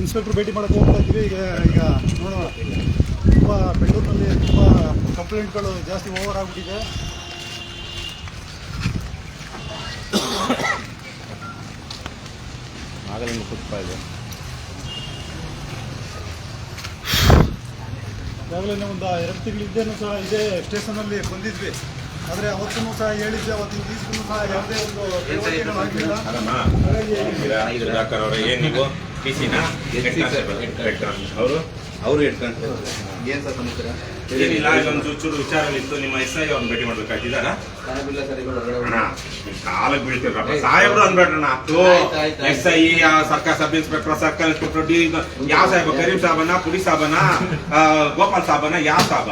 Inspector ಭೇಟಿ ಮಾಡೋಕ್ಕೆ ಹೋಗ್ತಾ ಇದ್ದೀವಿ. ಈಗ ನೋಡೋಣ, ತುಂಬ ಬೆಂಗಳೂರಿನಲ್ಲಿ ತುಂಬ ಕಂಪ್ಲೇಂಟ್ಗಳು ಜಾಸ್ತಿ ಓವರ್ ಆಗಿಬಿಟ್ಟಿದೆ. ಆಗಲಿಂದ ಕೂತ್ತಾ ಇದೆ. ಈಗಾಗಲೇ ಒಂದು 2 ತಿಂಗಳಿಂದನೂ ಸಹ ಇದೇ ಸ್ಟೇಷನಲ್ಲಿ ಬಂದಿದ್ವಿ. ಆದರೆ ಅವತ್ತೂ ಸಹ ಹೇಳಿದ್ದೆ, ಅವತ್ತಿನ ದಿವಸಕ್ಕೂ ಸಹ ಯಾವುದೇ ಒಂದು ಆಗಲಿಲ್ಲ. ಅವರು ಇಟ್ಕೊಂಡು ಏನು ಸರ್ ಸಮಾಚಾರ? ಏನಿಲ್ಲ, ಒಂದು ಚೂರು ವಿಚಾರವಿತ್ತು. ನಿಮ್ಮ SI ಅವ್ರನ್ನ ಭೇಟಿ ಮಾಡ್ಬೇಕಾಗಿದ್ದಾರಾ? ಕಾಲಕ್ಕೆ ಬೀಳ್ತಿರಪ್ಪ, ಸಾಹೇಬ್ರು ಅನ್ಬೇಡ್ರಣ್ಣ. SI, ಸರ್ಕಾರ ಸಬ್ ಇನ್ಸ್ಪೆಕ್ಟರ್, ಸರ್ಕಲ್ ಇನ್ಸ್ಪೆಕ್ಟರ್, ಯಾವ ಸಾಹೇಬ? ಕರೀಂ ಸಾಬನ, ಪುಡಿ ಸಾಬನ, ಗೋಪಾಲ್ ಸಾಬನ, ಯಾವ ಸಾಬ?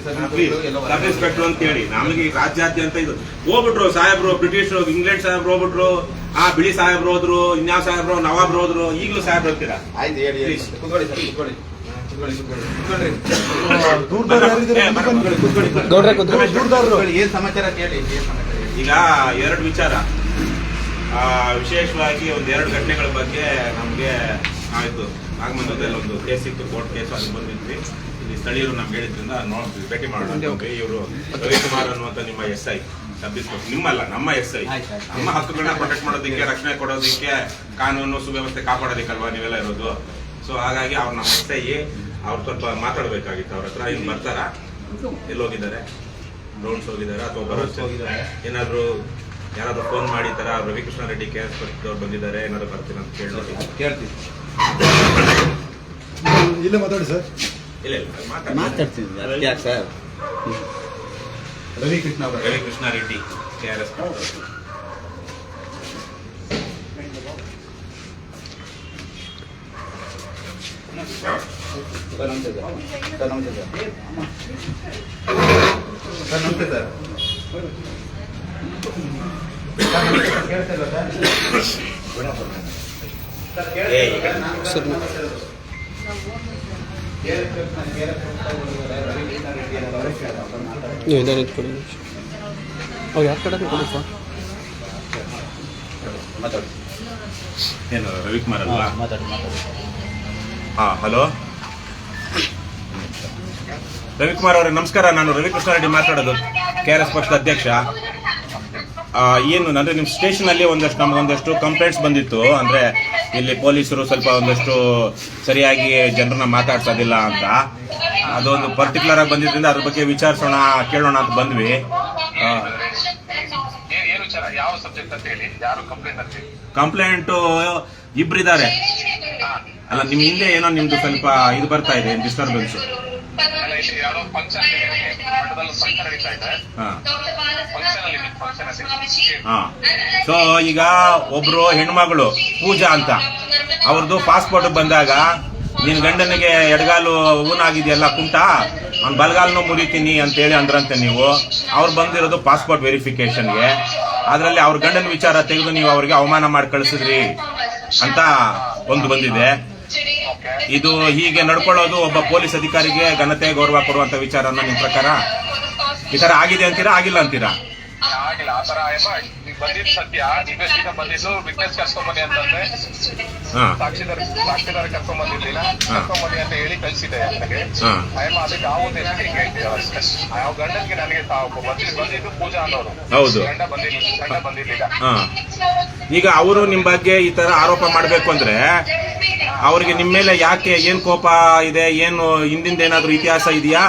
ಸಬ್ ಇನ್ಸ್ಪೆಕ್ಟರ್ ಅಂತ ಹೇಳಿ ನಮಗೆ ರಾಜ್ಯಾದ್ಯಂತ ಇದು ಹೋಗ್ಬಿಟ್ರು ಸಾಹೇಬ್ರು. ಬ್ರಿಟಿಷರು, ಇಂಗ್ಲೆಂಡ್ ಸಾಹೇಬ್ರು ಹೋಗ್ಬಿಟ್ರು, ಬಿಳಿ ಸಾಹೇಬ್ರು ಹೋದ್ರು, ಇನ್ಯಾವ ಸಾಹೇಬ್ರು, ನವಾಬ್ರು ಹೋದ್ರು, ಈಗಲೂ ಸಾಹೇಬ್ರು ಅಂತೀರಾ? ಆಯ್ತು, ಹೇಳಿ ಏನ್ ಸಮಾಚಾರ ಕೇಳಿ. ಈಗ 2 ವಿಚಾರ, ವಿಶೇಷವಾಗಿ 2 ಘಟನೆಗಳ ಬಗ್ಗೆ ನಮ್ಗೆ ಆಯ್ತು. ನಾಗಮಂಗಲದಲ್ಲಿ ಒಂದು ಕೇಸ್ ಇತ್ತು, ಕೋರ್ಟ್ ಕೇಸ್, ಅದು ಬಂದಿದ್ವಿ. ಇಲ್ಲಿ ಸ್ಥಳೀಯರು ನಮ್ಗೆ ಹೇಳಿದ್ರಿಂದ ಭೇಟಿ ಮಾಡೋಣ. ಇವರು ರವಿಕುಮಾರ್ ಅನ್ನುವಂತ ನಿಮ್ಮ SI, ಸಬ್ ಇನ್ಸ್ಪೆಕ್ಟರ್, ನಿಮ್ಮಲ್ಲ ನಮ್ಮ SI, ನಮ್ಮ ಹಕ್ಕುಗಳನ್ನ ಪ್ರೊಟೆಕ್ಟ್ ಮಾಡೋದಕ್ಕೆ, ರಕ್ಷಣೆ ಕೊಡೋದಕ್ಕೆ, ಕಾನೂನು ಸುವ್ಯವಸ್ಥೆ ಕಾಪಾಡೋದಕ್ಕಲ್ವಾ ನೀವೆಲ್ಲ ಇರೋದು. ಸೊ ಹಾಗಾಗಿ ಅವ್ರು ನಮ್ಮ SI, ಅವ್ರು ಸ್ವಲ್ಪ ಮಾತಾಡ್ಬೇಕಾಗಿತ್ತು. ಅವ್ರ ಹತ್ರ ಇಲ್ಲಿ ಬರ್ತಾರ? ಎಲ್ಲಿ ಹೋಗಿದ್ದಾರೆ? ರೌಂಡ್ಸ್ ಹೋಗಿದ್ದಾರೆ ಅಥವಾ ಬರೋಸ್ ಹೋಗಿದ್ದಾರೆ? ಏನಾದ್ರು ಯಾರಾದ್ರೂ ಫೋನ್ ಮಾಡಿದಾರ? ರವಿಕೃಷ್ಣ ರೆಡ್ಡಿ KS ಅವ್ರು ಬಂದಿದ್ದಾರೆ, ಏನಾದ್ರು ಬರ್ತೀನಿ ಅಂತ ಕೇಳ್ತೀವಿ. ಇಲ್ಲೇ ಮಾತಾಡಿ ಸರ್. ಇಲ್ಲ ಮಾತಾಡ್ತೀನಿ. ಯಾಕೆ ಸರ್? ರವಿಕೃಷ್ಣ ರೆಡ್ಡಿ KRS. ನಮಸ್ತೆ ಸರ್. ನೀವು ಇದೇ ಕೊಡಿ. ಅವ್ರು ಯಾವ ಕಡೆ ಕೊಡಿ ಸರ್. ಮಾತಾಡಿ. ಏನು ರವಿಕುಮಾರ್ ಅಲ್ವಾ? ಮಾತಾಡಿ. ಹಲೋ ರವಿಕುಮಾರ್ ಅವರೇ ನಮಸ್ಕಾರ. ನಾನು ರವಿಕೃಷ್ಣ ರೆಡ್ಡಿ ಮಾತಾಡೋದು, KRS ಪಕ್ಷದ ಅಧ್ಯಕ್ಷ. ಏನು ಅಂದ್ರೆ ನಿಮ್ಮ ಸ್ಟೇಷನ್ ಅಲ್ಲಿ ನಮಗೊಂದಷ್ಟು ಕಂಪ್ಲೇಂಟ್ಸ್ ಬಂದಿತ್ತು. ಅಂದ್ರೆ ಇಲ್ಲಿ ಪೊಲೀಸರು ಸ್ವಲ್ಪ ಒಂದಷ್ಟು ಸರಿಯಾಗಿ ಜನರನ್ನ ಮಾತಾಡ್ಸೋದಿಲ್ಲ ಅಂತ. ಅದೊಂದು ಪರ್ಟಿಕ್ಯುಲರ್ ಆಗಿ ಬಂದಿದ್ರಿಂದ ಅದ್ರ ಬಗ್ಗೆ ವಿಚಾರಿಸೋಣ, ಕೇಳೋಣ ಅಂತ ಬಂದ್ವಿ. ಕಂಪ್ಲೇಂಟು ಇಬ್ಬರಿದ್ದಾರೆ. ಅಲ್ಲ, ನಿಮ್ ಹಿಂದೆ ಏನೋ ನಿಮ್ದು ಸ್ವಲ್ಪ ಇದು ಬರ್ತಾ ಇದೆ, ಡಿಸ್ಟರ್ಬೆನ್ಸ್. ಸೊ ಈಗ ಒಬ್ರು ಹೆಣ್ಮಗಳು ಪೂಜಾ ಅಂತ, ಅವ್ರದ್ದು ಪಾಸ್ಪೋರ್ಟ್ ಬಂದಾಗ ನಿನ್ ಗಂಡನಿಗೆ ಎಡಗಾಲು ಊನಾಗಿದೆಯಲ್ಲ ಕುಂಟ, ಅವ್ನು ಬಲಗಾಲನ್ನು ಮುರಿತೀನಿ ಅಂತೇಳಿ ಅಂದ್ರಂತೆ ನೀವು. ಅವ್ರು ಬಂದಿರೋದು ಪಾಸ್ಪೋರ್ಟ್ ವೆರಿಫಿಕೇಶನ್ಗೆ. ಅದರಲ್ಲಿ ಅವ್ರ ಗಂಡನ ವಿಚಾರ ತೆಗೆದು ನೀವು ಅವ್ರಿಗೆ ಅವಮಾನ ಮಾಡಿ ಕಳಿಸಿದ್ರಿ ಅಂತ ಒಂದು ಬಂದಿದೆ. ಇದು ಹೀಗೆ ನಡ್ಕೊಳ್ಳೋದು ಒಬ್ಬ ಪೊಲೀಸ್ ಅಧಿಕಾರಿಗೆ ಘನತೆ ಗೌರವ ಕೊಡುವಂತ ವಿಚಾರನ ನಿಮ್ ಪ್ರಕಾರ ಈ ತರ ಆಗಿದೆ ಅಂತೀರಾ, ಆಗಿಲ್ಲ ಅಂತೀರಾ? ಬಂದಿದ್ದು ಸತ್ಯ. ಇನ್ವೆಸ್ಟಿಗ ಬಂದಿದ್ದು ವಿಟ್ನೆಸ್ ಕರ್ಕೊಂಬನ್ನಿ ಅಂತಂದ್ರೆ ಸಾಕ್ಷಿದಾರ ಕರ್ಕೊಂಬಂದಿರ್ಲಿಲ್ಲ. ಕರ್ಕೊಂಬನ್ನಿ ಅಂತ ಹೇಳಿ ಕಳ್ಸಿದೆ ನನಗೆ. ಅದಕ್ಕೆ ಯಾವ ಗಂಡನ್ಗೆ ನನಗೆ ಬಂದಿದ್ದು ಪೂಜಾ ಅನ್ನೋರು. ಹೌದು, ಗಂಡ ಬಂದಿರ್ಲಿಲ್ಲ. ಈಗ ಅವರು ನಿಮ್ ಬಗ್ಗೆ ಈ ತರ ಆರೋಪ ಮಾಡ್ಬೇಕು ಅಂದ್ರೆ ಅವ್ರಿಗೆ ನಿಮ್ ಮೇಲೆ ಯಾಕೆ, ಏನ್ ಕೋಪ ಇದೆ? ಏನು ಹಿಂದಿಂದ ಏನಾದ್ರು ಇತಿಹಾಸ ಇದೆಯಾ?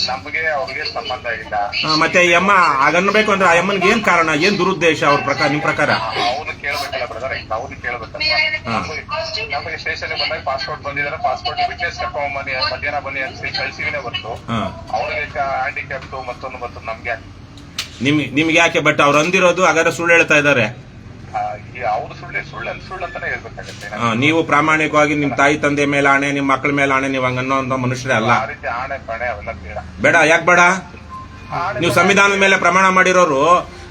ನಮಗೆ ಅವ್ರಿಗೆ ಸಂಬಂಧ ಇಲ್ಲ. ಮತ್ತೆ ಈ ಅಮ್ಮ ಆಗನ್ಬೇಕು ಅಂದ್ರೆ ಆ ಅಮ್ಮನ್ಗೆ ಏನ್ ಕಾರಣ, ಏನ್ ದುರುದ್ದೇಶ ಅವ್ರ ಪ್ರಕಾರ, ನಿಮ್ ಪ್ರಕಾರ? ಅವ್ನು ಕೇಳ್ಬೇಕಲ್ಲ ಬ್ರದರ್, ಅವ್ನು ಕೇಳ್ಬೇಕಲ್ಲ. ನಮಗೆ ಸ್ಟೇಷನ್ ಬಂದಾಗ ಪಾಸ್ಪೋರ್ಟ್ ಬಂದಿದ್ದಾರೆ, ಪಾಸ್ಪೋರ್ಟ್ ವಿಟ್ನೆಸ್ ಕರ್ಕೊಂಬನ್ನಿ, ಮಧ್ಯಾಹ್ನ ಬನ್ನಿ ಅಂತ ಕಳ್ಸಿವಿನೇ ಬಂತು. ಅವ್ರಿಗೆ ಹ್ಯಾಂಡಿಕ್ಯಾಪ್ಟು ಮತ್ತೊಂದು ನಮ್ಗೆ ನಿಮ್ಗೆ ಯಾಕೆ? ಬಟ್ ಅವ್ರು ಅಂದಿರೋದು ಹಾಗಾದ್ರೆ ಸುಳ್ಳು ಹೇಳ್ತಾ ಇದ್ದಾರೆ. ಅವ್ರು ಸುಳ್ಳು ಅಂತಾನೆ ಹೇಳ್ಬೇಕಾಗತ್ತೆ. ನೀವು ಪ್ರಾಮಾಣಿಕವಾಗಿ ನಿಮ್ ತಾಯಿ ತಂದೆ ಮೇಲೆ ಆಣೆ, ನಿಮ್ ಮಕ್ಕಳ ಮೇಲೆ ಆಣೆ, ನೀವು ಹಂಗನ್ನೋ ಮನುಷ್ಯರೇ ಅಲ್ಲ. ಆಣೆ ಪಣೆ ಅವೆಲ್ಲ ಬೇಡ. ಯಾಕೆ ಬೇಡ? ನೀವು ಸಂವಿಧಾನದ ಮೇಲೆ ಪ್ರಮಾಣ ಮಾಡಿರೋರು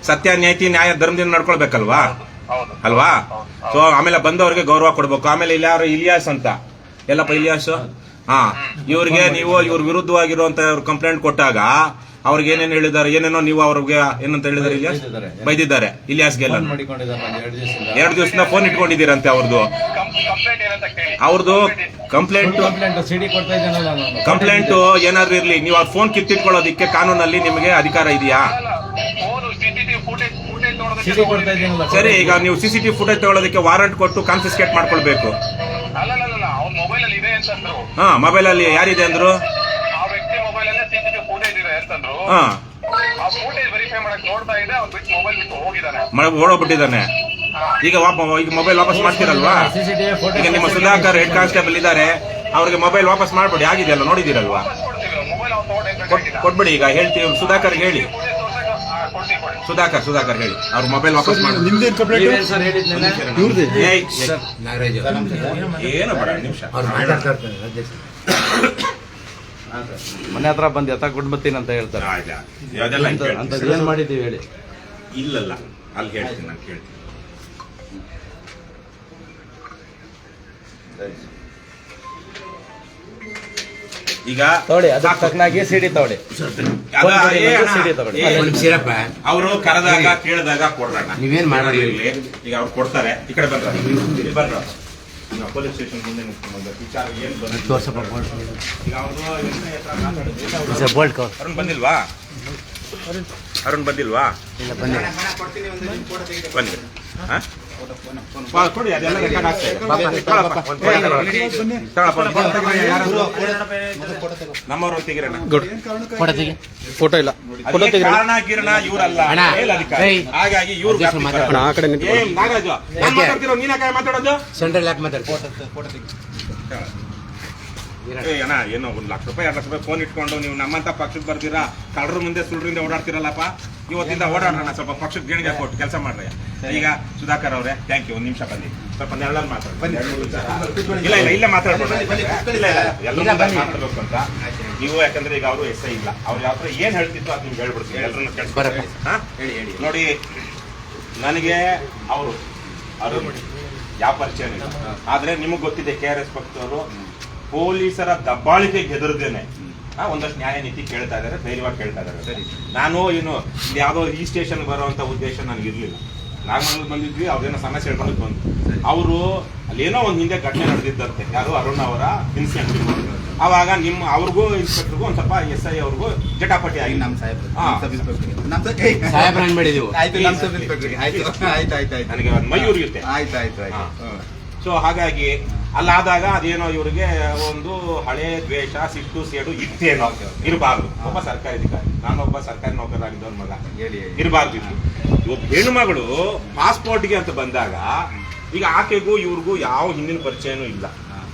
ಸತ್ಯ, ನೀತಿ, ನ್ಯಾಯ, ಧರ್ಮದಿಂದ ನಡ್ಕೊಳ್ಬೇಕಲ್ವಾ? ಅಲ್ವಾ? ಸೊ ಆಮೇಲೆ ಬಂದವ್ರಿಗೆ ಗೌರವ ಕೊಡ್ಬೇಕು. ಆಮೇಲೆ ಇಲ್ಲಿ ಯಾರು ಇಲಿಯಾಸ್ ಅಂತ, ಎಲ್ಲಪ್ಪ ಇಲಿಯಾಸ್, ಇವ್ರಿಗೆ ನೀವು ಇವ್ರ ವಿರುದ್ಧವಾಗಿರುವಂತ ಕಂಪ್ಲೇಂಟ್ ಕೊಟ್ಟಾಗ ಅವ್ರಿಗೆ ಏನೇನು ಹೇಳಿದ್ದಾರೆ, ಏನೇನೋ ನೀವು ಅವ್ರಿಗೆ ಏನಂತ ಹೇಳಿದಾರೆ? ಇಲಿಯಾಸ್ ಬೈದಿದ್ದಾರೆ. ಇಲಿಯಾಸ್ಗೆಲ್ಲ 2 ದಿವಸದಿಂದ ಫೋನ್ ಇಟ್ಕೊಂಡಿದ್ದೀರಂತೆ ಅವ್ರದ್ದು. ಕಂಪ್ಲೇಂಟ್ ಅಂತ ಕೇಳಿ. ಅವ್ರದ್ದು ಕಂಪ್ಲೇಂಟ್ ಏನಾದ್ರು ಇರ್ಲಿ, ನೀವು ಅವ್ರ ಫೋನ್ ಕಿತ್ತಿಟ್ಕೊಳ್ಳೋದಿಕ್ಕೆ ಕಾನೂನಲ್ಲಿ ನಿಮಗೆ ಅಧಿಕಾರ ಇದೆಯಾ? ಫೋನು CCTV ಫುಟೇಜ್ ನೋಡೋದಕ್ಕೆ ಸರಿ, ಈಗ ನೀವು CCTV ಫುಟೇಜ್ ತಗೊಳ್ಳೋದಕ್ಕೆ ವಾರಂಟ್ ಕೊಟ್ಟು ಕಾನ್ಫಿಸ್ಕೇಟ್ ಮಾಡ್ಕೊಳ್ಬೇಕು. ಅಲ್ಲ ಅವ್ನ ಮೊಬೈಲ್ ಅಲ್ಲಿ ಇದೆ ಅಂತಂದ್ರು. ಹಾ, ಮೊಬೈಲ್ ಅಲ್ಲಿ ಯಾರಿದೆ ಅಂದ್ರು? ಆ ವ್ಯಕ್ತಿ ಮೊಬೈಲ್ ಅಲ್ಲೇ CCTV ಫುಟೇಜ್ ಇದೆ ಅಂತಂದ್ರು. ಹಾ, ಆ ಫುಟೇಜ್ ವೆರಿಫೈ ಮಾಡಕ್ ನೋಡ್ತಾ ಇದೆ, ಅವ್ನು ಬಿಟ್ಟು ಮೊಬೈಲ್ ಬಿಟ್ಟು ಹೋಗಿದ್ದಾನೆ. ಓಡೋಗ್ಬಿಟ್ಟಿದ್ದಾನೆ. ಈಗ ಈಗ ಮೊಬೈಲ್ ವಾಪಸ್ ಮಾಡ್ತೀರಲ್ವಾ? ಈಗ ನಿಮ್ಮ ಸುಧಾಕರ್ ಹೆಡ್ ಕಾನ್ಸ್ಟೇಬಲ್ ಇದ್ದಾರೆ, ಅವ್ರಿಗೆ ಮೊಬೈಲ್ ವಾಪಸ್ ಮಾಡ್ಬಿಡಿ. ಆಗಿದೆಯಲ್ಲ, ನೋಡಿದಿರಲ್ವಾ? ವಾಪಸ್ ಕೊಡ್ತೀವಿ, ಮೊಬೈಲ್ ಅವ್ನು ತಗೊಂಡಿಲ್ಲ. ಕೊಟ್ಬಿಡಿ. ಈಗ ಹೇಳ್ತೀವಿ, ಸುಧಾಕರ್ ಹೇಳಿ, ಸುಧಾಕರ್ ಹೇಳಿ, ಅವ್ರ ಮೊಬೈಲ್ ವಾಪಸ್ ಮಾಡಿ. ನಿಮ್ದೇನು ಕಂಪ್ಲೇಂಟ್? ಏನು ಬೇಡ, ನಿಮಿಷ. ಮನೆ ಹತ್ರ ಬಂದು ಎತ್ತ ಕೊಟ್ಟು ಬರ್ತೀನಿ ಅಂತ ಹೇಳ್ತಾರೆ. ಅದೆಲ್ಲ ಅಂತದ್ದು ಏನ್ ಮಾಡಿದ್ದೀವಿ ಹೇಳಿ. ಇಲ್ಲಲ್ಲ, ಅಲ್ಲಿ ಹೇಳ್ತೀನಿ, ನಾನು ಕೇಳ್ತೀನಿ. ಈಗ ತಗೊಳ್ಳಿ, ಅದಕ್ಕೆ ತಕ್ಕನಾಗಿ ಸಿಡಿ ತಗೊಳ್ಳಿ. ಅವರು ಕರೆದಾಗ ಕೇಳಿದಾಗ ಕೊಡ್ರಣ್ಣ. ನೀವೇನ್ ಮಾಡಿ ಈಗ ಅವ್ರು ಕೊಡ್ತಾರೆ. ಈ ಕಡೆ ಬಂದ್ರ ಪೊಲೀಸ್ ಸ್ಟೇಷನ್ ಮುಂದೆ ವಿಚಾರ ಏನ್ ಅರುಣ್ ಬಂದಿಲ್ವಾ? ಬನ್ನಿ. ಕೊಡಿ, ಅದೆಲ್ಲ ರೆಕಾರ್ಡ್ ಆಗ್ತಾ ಇದೆ. ನಮ್ಮವ್ರು ತೆಗಿರೋಣ. ಫೋಟೋ ಇಲ್ಲ, ಫೋಟೋ ತೆಗಿ. ಕಾರಣ ಗಿರಣ ಇವರಲ್ಲ, ಹಾಗಾಗಿ ಇವ್ರು ಆ ಕಡೆ ನಿಂತು ನಾಗರಾಜು ಮಾತಾಡ್ತಿರೋ, ನೀನ ಮಾತಾಡೋದು ಸೆಂಟ್ರಲ್ ಯಾಕೆ ಮಾತಾಡ್ತೀವಿ? ಅಣ್ಣ, ಏನೋ 1 ಲಕ್ಷ ರೂಪಾಯಿ 2 ಲಕ್ಷ ರೂಪಾಯಿ ಫೋನ್ ಇಟ್ಕೊಂಡು ನೀವು ನಮ್ಮಂತ ಪಕ್ಷಕ್ಕೆ ಬರ್ತೀರಾ, ಕಳ್ಳರ ಮುಂದೆ ಸುಳ್ರಿಂದ ಓಡಾಡ್ತಿರಲ್ಲಪ್ಪ. ಇವತ್ತಿಂದ ಓಡಾಡೋಣ, ಸ್ವಲ್ಪ ಪಕ್ಷಕ್ಕೆ ಗೇಣಿಗೆ ಕೊಟ್ಟು ಕೆಲಸ ಮಾಡ್ರಿ. ಈಗ ಸುಧಾಕರ್ ಅವರೇ, ಥ್ಯಾಂಕ್ ಯು. 1 ನಿಮಿಷ ಬನ್ನಿ, ಸ್ವಲ್ಪ ನೆರಳಲ್ಲಿ ಮಾತಾಡಿ. ಇಲ್ಲ ಮಾತಾಡ್ಬೋದು, ಎಲ್ಲ ಮಾತಾಡ್ಬೇಕು ಅಂತ ನೀವು. ಯಾಕಂದ್ರೆ ಈಗ ಅವರು SI ಇಲ್ಲ, ಅವ್ರು ಯಾವ ಏನ್ ಹೇಳ್ತಿತ್ತು ಅದು ನಿಮ್ಗೆ ಹೇಳ್ಬಿಡ್ತೀವಿ. ಎಲ್ಲರನ್ನ ಕೇಳಿ ನೋಡಿ, ನನಗೆ ಅವರು ಯಾವ ಪರಿಚಯ ಇಲ್ಲ, ಆದ್ರೆ ನಿಮಗ್ ಗೊತ್ತಿದೆ KRS ಪಕ್ಷದವರು ಪೊಲೀಸರ ದಬ್ಬಾಳಿಕೆಗೆ ಹೆದರ್ದೇನೆ ಒಂದಷ್ಟು ನ್ಯಾಯ ನೀತಿ ಕೇಳ್ತಾ ಇದಾರೆ, ಧೈರ್ಯವಾಗಿ ಕೇಳ್ತಾ ಇದಾರೆ. ಸರಿ, ನಾನು ಏನು ಯಾವುದೋ ಈ ಸ್ಟೇಷನ್ ಬರುವಂತ ಉದ್ದೇಶ ನನಗೆ ಇರ್ಲಿಲ್ಲ. ನಾಗಮಂಗಲಕ್ಕೆ ಬಂದಿದ್ವಿ, ಅವ್ರೇನೋ ಸಮಸ್ಯೆ ಹೇಳ್ಕೊಂಡು ಬಂದು ಅವರು ಅಲ್ಲೇನೋ ಒಂದು ಹಿಂದೆ ಘಟನೆ ನಡೆದಿದ್ದಂತೆ, ಯಾರು ಅರುಣ್ ಅವರ ಇನ್ಸಿಡೆಂಟ್. ಅವಾಗ ಅವ್ರಿಗೂ ಇನ್ಸ್ಪೆಕ್ಟರ್ಗೂ ಒಂದ್ ಸ್ವಲ್ಪ SI ಅವ್ರಿಗೂ ಜಟಾಪಟಿ ಆಗಿ ನನಗೆ ಮಯೂರ್ ಇರುತ್ತೆ. ಸೊ ಹಾಗಾಗಿ ಅಲ್ಲಾದಾಗ ಅದೇನೋ ಇವರಿಗೆ ಒಂದು ಹಳೆ ದ್ವೇಷ, ಸಿಟ್ಟು, ಸೇಡು ಇತ್ತೇನೋ ಇರಬಾರ್ದು. ಒಬ್ಬ ಸರ್ಕಾರಿ ಅಧಿಕಾರಿ, ನಾನೊಬ್ಬ ಸರ್ಕಾರಿ ನೌಕರರಾಗಿದ್ದವನ ಮಗ, ಇರಬಾರ್ದು ಇತ್ತು. ಇವತ್ತು ಹೆಣ್ಣು ಮಗಳು ಪಾಸ್ಪೋರ್ಟ್ಗೆ ಅಂತ ಬಂದಾಗ ಈಗ ಆಕೆಗೂ ಇವ್ರಿಗೂ ಯಾವ ಹಿಂದಿನ ಪರಿಚಯನೂ ಇಲ್ಲ.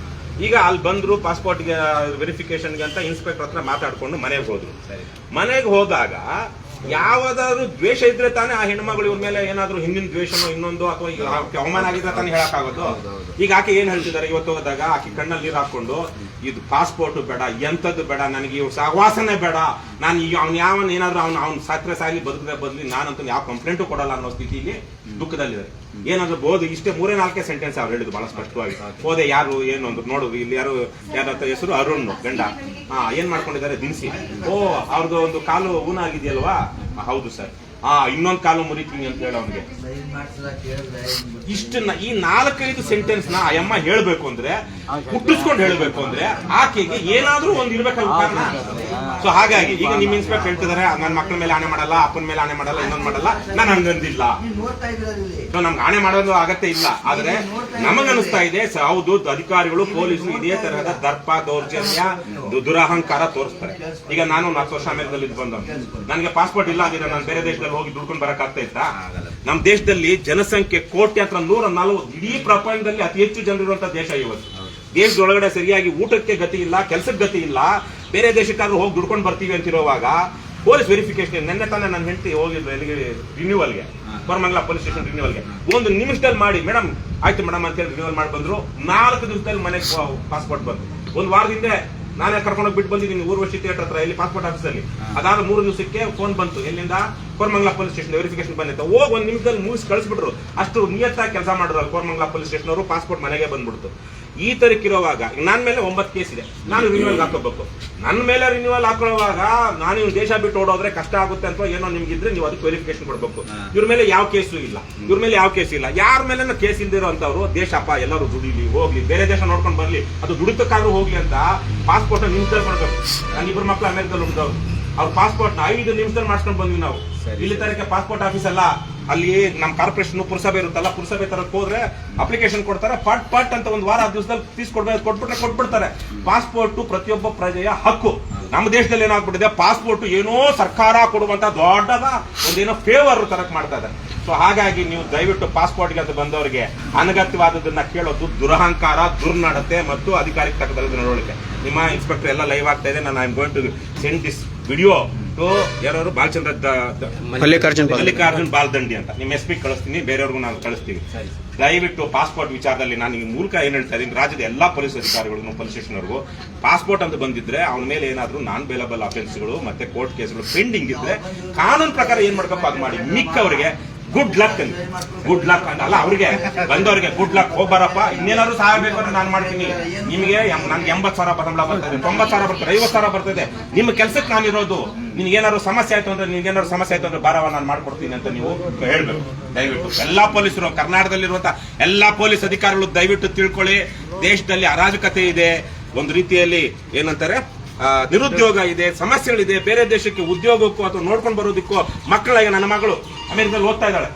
ಈಗ ಅಲ್ಲಿ ಬಂದ್ರು ಪಾಸ್ಪೋರ್ಟ್ಗೆ ವೆರಿಫಿಕೇಶನ್ಗೆ ಅಂತ ಇನ್ಸ್ಪೆಕ್ಟರ್ ಹತ್ರ ಮಾತಾಡ್ಕೊಂಡು ಮನೆಗೆ ಹೋದ್ರು. ಮನೆಗೆ ಹೋದಾಗ ಯಾವ್ದಾದ್ರು ದ್ವೇಷ ಇದ್ರೆ ತಾನೇ ಆ ಹೆಣ್ಮಗಳು ಇವ್ರ ಮೇಲೆ ಏನಾದ್ರು ಹಿಂದಿನ ದ್ವೇಷನೋ ಇನ್ನೊಂದು ಅಥವಾ ಅವಮಾನ ಆಗಿದ್ರೆ ತಾನೇ ಹೇಳಕ್ಕಾಗೋದು. ಈಗ ಆಕೆ ಏನ್ ಹೇಳ್ತಿದ್ದಾರೆ, ಇವತ್ತು ಹೋದಾಗ ಆಕೆ ಕಣ್ಣಲ್ಲಿ ನೀರು ಹಾಕೊಂಡು ಇದು ಪಾಸ್ಪೋರ್ಟ್ ಬೇಡ, ಎಂತದ್ದು ಬೇಡ, ನನಗೆ ಇವ್ ಸಹವಾಸನೆ ಬೇಡ, ನಾನು ಅವ್ನು ಯಾವನ್ ಏನಾದ್ರು ಅವ್ನು ಸತ್ರೆ ಸಾಗಿ ಬದುಕದೆ ಬದ್ಲಿ ನಾನಂತೂ ಯಾವ ಕಂಪ್ಲೇಂಟು ಕೊಡಲ್ಲ ಅನ್ನೋ ಸ್ಥಿತಿಲಿ ದುಃಖದಲ್ಲಿದ್ದಾರೆ. ಏನಾದ್ರು ಬೋದು ಇಷ್ಟೇ 3-4 ಸೆಂಟೆನ್ಸ್ ಅವ್ರು ಹೇಳಿದ್ರು ಬಹಳ ಸ್ಪಷ್ಟವಾಗಿ. ಹೋದೆ ಯಾರು ಏನು ಅಂದ್ರು, ನೋಡು ಇಲ್ಲಿ ಯಾರ ಹೆಸರು ಅರುಣ್ ಗಂಡ, ಏನ್ ಮಾಡ್ಕೊಂಡಿದ್ದಾರೆ ದಿನಸಿ. ಅವ್ರದ್ದು ಒಂದು ಕಾಲು ಊನ ಆಗಿದೆಯಲ್ವಾ? ಹೌದು ಸರ್. ಇನ್ನೊಂದು ಕಾಲು ಮುರಿತೀನಿ ಅಂತ ಹೇಳ ಅವನಿಗೆ. ಇಷ್ಟನ್ನ ಈ 4-5 ಸೆಂಟೆನ್ಸ್ ನ ಅಮ್ಮ ಹೇಳ್ಬೇಕು ಅಂದ್ರೆ, ಹುಟ್ಟಿಸ್ಕೊಂಡು ಹೇಳ್ಬೇಕು ಅಂದ್ರೆ ಆಕೆಗೆ ಏನಾದ್ರೂ ಒಂದು ಇರ್ಬೇಕಲ್ಲ ಕಾರಣ. ಸೊ ಹಾಗಾಗಿ ಈಗ ನಿಮ್ ಇನ್ಸ್ಪೆಕ್ಟರ್ ಹೇಳ್ತಿದಾರೆ, ನನ್ನ ಮಕ್ಕಳ ಮೇಲೆ ಆಣೆ ಮಾಡಲ್ಲ, ಅಪ್ಪನ ಮೇಲೆ ಆಣೆ ಮಾಡಲ್ಲ, ಇನ್ನೊಂದು ಮಾಡಲ್ಲ, ನಾನು ಹಂಗಂದಿಲ್ಲ. ನಮ್ಗೆ ಆಣೆ ಮಾಡೋದು ಅಗತ್ಯ ಇಲ್ಲ. ಆದ್ರೆ ನಮಗನಿಸ್ತಾ ಇದೆ, ಹೌದು ಅಧಿಕಾರಿಗಳು ಪೊಲೀಸರು ಇದೇ ತರಹದ ದರ್ಪ, ದೌರ್ಜನ್ಯ, ದುರಹಂಕಾರ ತೋರಿಸ್ತಾರೆ. ಈಗ ನಾನು 4 ವರ್ಷ ಅಮೆರಿಕದಲ್ಲಿ ಬಂದವನು, ನನಗೆ ಪಾಸ್ಪೋರ್ಟ್ ಇಲ್ಲ ಅಂದ್ರೆ ನಾನು ಬೇರೆ ದೇಶದಲ್ಲಿ ಹೋಗಿ ದುಡ್ಕೊಂಡು ಬರಕ್ ಇತ್ತಾ? ನಮ್ಮ ದೇಶದಲ್ಲಿ ಜನಸಂಖ್ಯೆ ಕೋಟ್ಯಾಂತರ 140, ಇಡೀ ಪ್ರಪಂಚದಲ್ಲಿ ಅತಿ ಹೆಚ್ಚು ಜನರಿರುವಂತಹ ದೇಶ ಇವತ್ತು. ದೇಶದೊಳಗಡೆ ಸರಿಯಾಗಿ ಊಟಕ್ಕೆ ಗತಿ ಇಲ್ಲ, ಕೆಲಸಕ್ಕೆ ಗತಿ ಇಲ್ಲ, ಬೇರೆ ದೇಶಕ್ಕಾದ್ರೂ ಹೋಗಿ ದುಡ್ಕೊಂಡು ಬರ್ತೀವಿ ಅಂತಿರುವಾಗ ಪೊಲೀಸ್ ವೆರಿಫಿಕೇಶನ್. ನೆನ್ನೆ ತಾನೇ ನನ್ನ ಹೆಂಡತಿ ಹೋಗಿದ್ರು ಎಲ್ಲಿಗೆ, ರಿನ್ಯೂವಲ್ಗೆ, ಕೋರಮಂಗಲ ಪೊಲೀಸ್ ಸ್ಟೇಷನ್ ರಿನ್ಯೂವಲ್ಗೆ. 1 ನಿಮಿಷದಲ್ಲಿ ಮಾಡಿ ಮೇಡಮ್ ಆಯ್ತು ಮೇಡಮ್ ಅಂತ ಹೇಳಿ ರಿನ್ಯೂವಲ್ ಮಾಡಿ ಬಂದ್ರು. 4 ದಿವಸದಲ್ಲಿ ಮನೆಗೆ ಪಾಸ್ಪೋರ್ಟ್ ಬಂತು. 1 ವಾರದಿಂದ ನಾನೇ ಕರ್ಕೊಂಡೋಗಿ ಬಿಟ್ಟು ಬಂದಿದ್ದೀನಿ ಊರ್ವಶಿ ಥಿಯೇಟರ್ ಹತ್ರ, ಇಲ್ಲಿ ಪಾಸ್ಪೋರ್ಟ್ ಆಫೀಸಲ್ಲಿ. ಅದಾದ 3 ದಿವಸಕ್ಕೆ ಫೋನ್ ಬಂತು, ಎಲ್ಲಿಂದ ಕೋರಮಂಗಲ ಪೊಲೀಸ್ ಸ್ಟೇಷನ್ ವೆರಿಫಿಕೇಶನ್ ಬಂದಿತ್ತು, ಹೋಗಿ ಒಂದು ನಿಮಿಷದಲ್ಲಿ ಮುಗಿಸಿ ಕಳಿಸ್ಬಿಟ್ರು. ಅಷ್ಟು ನಿಯತ್ತಾಗಿ ಕೆಲಸ ಮಾಡಿದ್ರು ಕೋರಮಂಗಲ ಪೊಲೀಸ್ ಸ್ಟೇಷನ್ ಅವರು. ಪಾಸ್ಪೋರ್ಟ್ ಮನೆಗೆ ಬಂದ್ಬಿಡ್ತು. ಈ ತರಕ್ಕಿರುವಾಗ ನನ್ನ ಮೇಲೆ 9 ಕೇಸ್ ಇದೆ, ನಾನು ರಿನ್ಯೂವಲ್ ಹಾಕೋಬೇಕು. ನನ್ನ ಮೇಲೆ ರಿನ್ಯೂವಲ್ ಹಾಕೊಳ್ಳುವಾಗ ನಾನು ಇವ್ನು ದೇಶ ಬಿಟ್ಟು ಓಡೋದ್ರೆ ಕಷ್ಟ ಆಗುತ್ತೆ ಅಂತ ಏನೋ ನಿಮ್ಗಿದ್ರೆ ನೀವು ಅದಕ್ಕೆ ವೆರಿಫಿಕೇಶನ್ ಕೊಡಬೇಕು. ಇವ್ರ ಮೇಲೆ ಯಾವ ಕೇಸು ಇಲ್ಲ, ಇವ್ರ ಮೇಲೆ ಯಾವ ಕೇಸ್ ಇಲ್ಲ. ಯಾರ ಮೇಲೆ ಕೇಸ್ ಇಲ್ದಿರೋ ಅಂತವ್ರು ದೇಶಪ್ಪ ಎಲ್ಲರೂ ದುಡಿಲಿ ಹೋಗ್ಲಿ, ಬೇರೆ ದೇಶ ನೋಡ್ಕೊಂಡು ಬರ್ಲಿ, ಅದು ದುಡಿತಕ್ಕಾದ್ರೂ ಹೋಗ್ಲಿ ಅಂತ ಪಾಸ್ಪೋರ್ಟ್ ನಿಮಿಷದಲ್ಲಿ ಮಾಡ್ಬೇಕು. ನನ್ನ 2 ಮಕ್ಕಳು ಅಮೆರಿಕದಲ್ಲಿ ಉಂಟವ್ರು, ಅವ್ರ ಪಾಸ್ಪೋರ್ಟ್ 5 ನಿಮಿಷದಲ್ಲಿ ಮಾಡ್ಸ್ಕೊಂಡು ಬಂದ್ವಿ ನಾವು. ಇಲ್ಲಿ ತರಕ್ಕೆ ಪಾಸ್ಪೋರ್ಟ್ ಆಫೀಸ್ ಅಲ್ಲ, ಅಲ್ಲಿ ನಮ್ಮ ಕಾರ್ಪೊರೇಷನ್ ಪುರಸಭೆ ಇರುತ್ತಲ್ಲ, ಪುರಸಭೆ ತರಕ್ಕೆ ಹೋದ್ರೆ ಅಪ್ಲಿಕೇಶನ್ ಕೊಡ್ತಾರೆ, ಪಟ್ ಅಂತ ಒಂದು ವಾರ 10 ದಿವಸದಲ್ಲಿ ಫೀಸ್ ಕೊಟ್ಬಿಡ್ತಾರೆ. ಪಾಸ್ಪೋರ್ಟ್ ಪ್ರತಿಯೊಬ್ಬ ಪ್ರಜೆಯ ಹಕ್ಕು. ನಮ್ಮ ದೇಶದಲ್ಲಿ ಏನಾಗ್ಬಿಟ್ಟಿದೆ, ಪಾಸ್ಪೋರ್ಟ್ ಏನೋ ಸರ್ಕಾರ ಕೊಡುವಂತ ದೊಡ್ಡದ ಒಂದೇನೋ ಫೇವರ್ ತರಕ್ ಮಾಡ್ತಾ ಇದ್ದಾರೆ. ಸೊ ಹಾಗಾಗಿ ನೀವು ದಯವಿಟ್ಟು ಪಾಸ್ಪೋರ್ಟ್ಗೆ ಅಂತ ಬಂದವರಿಗೆ ಅನಗತ್ಯವಾದದನ್ನ ಕೇಳೋದು ದುರಹಂಕಾರ, ದುರ್ನಡತೆ ಮತ್ತು ಅಧಿಕಾರಿಕ ತಕ್ಕದ ನಡವಳಿಕೆ. ನಿಮ್ಮ ಇನ್ಸ್ಪೆಕ್ಟರ್ ಎಲ್ಲ ಲೈವ್ ಆಗ್ತಾ ಇದೆ. ನಾನು I am going to send this video to ಯಾರು ಮಲ್ಲಿಕಾರ್ಜುನ್ ಬಾಲ್ದಂಡಿ ಅಂತ ನಿಮ್ಮ SP ಕಳಿಸ್ತೀನಿ, ಬೇರೆಯವ್ರಿಗೂ ನಾನು ಕಳಿಸ್ತೀನಿ. ದಯವಿಟ್ಟು ಪಾಸ್ಪೋರ್ಟ್ ವಿಚಾರದಲ್ಲಿ ನಾನು ಈ ಮೂಲಕ ಏನ್ ಹೇಳ್ತಾ ಇದ್ದೀನಿ, ರಾಜ್ಯದ ಎಲ್ಲಾ ಪೊಲೀಸ್ ಅಧಿಕಾರಿಗಳು ಪೊಲೀಸ್ ಸ್ಟೇಷನ್ವರೆಗೂ ಪಾಸ್ಪೋರ್ಟ್ ಅಂತ ಬಂದಿದ್ರೆ ಅವನ ಮೇಲೆ ಏನಾದ್ರು ನಾನ್ ಬೇಲಬಲ್ ಅಫೆನ್ಸ್ಗಳು ಮತ್ತೆ ಕೋರ್ಟ್ ಕೇಸ್ಗಳು ಪೆಂಡಿಂಗ್ ಇದ್ರೆ ಕಾನೂನು ಪ್ರಕಾರ ಏನ್ ಮಾಡ್ಬೇಕು ಅದು ಮಾಡಿ. ಮಿಕ್ಕವರಿಗೆ ಗುಡ್ ಲಕ್ ಅಂತ ಅಲ್ಲ, ಅವ್ರಿಗೆ ಬಂದವರಿಗೆ ಗುಡ್ ಲಕ್, ಹೋಗ್ಬಾರಪ್ಪ. ಇನ್ನೇನಾದ್ರು ಸಹಾಯ ಬೇಕು ಅಂದ್ರೆ ನಾನು ಮಾಡ್ತೀನಿ. ನಿಮಗೆ ನನ್ಗೆ 80,000 ಸಂಬಳ ಬರ್ತದೆ, 90,000 ಬರ್ತದೆ, 50,000 ಬರ್ತದೆ. ನಿಮ್ಮ ಕೆಲ್ಸಕ್ಕೆ ನಾನಿರೋದು. ನಿನ್ಗೇನಾದ್ರು ಸಮಸ್ಯೆ ಆಯ್ತು ಅಂದ್ರೆ ಬಾರವ ನಾನು ಮಾಡ್ಕೊಡ್ತೀನಿ ಅಂತ ನೀವು ಹೇಳ್ಬೇಕು. ದಯವಿಟ್ಟು ಎಲ್ಲಾ ಪೊಲೀಸರು, ಕರ್ನಾಟಕದಲ್ಲಿರುವಂತ ಎಲ್ಲಾ ಪೊಲೀಸ್ ಅಧಿಕಾರಿಗಳು ದಯವಿಟ್ಟು ತಿಳ್ಕೊಳ್ಳಿ. ದೇಶದಲ್ಲಿ ಅರಾಜಕತೆ ಇದೆ, ಒಂದು ರೀತಿಯಲ್ಲಿ ಏನಂತಾರೆ ನಿರುದ್ಯೋಗ ಇದೆ, ಸಮಸ್ಯೆಗಳಿದೆ. ಬೇರೆ ದೇಶಕ್ಕೆ ಉದ್ಯೋಗಕ್ಕೂ ಅಥವಾ ನೋಡ್ಕೊಂಡು ಬರೋದಕ್ಕೂ ಮಕ್ಕಳಿಗೆ, ನನ್ನ ಮಗಳು ಅಮೆರಿಕದಲ್ಲಿ ಓದ್ತಾ ಇದ್ದಾಳೆ,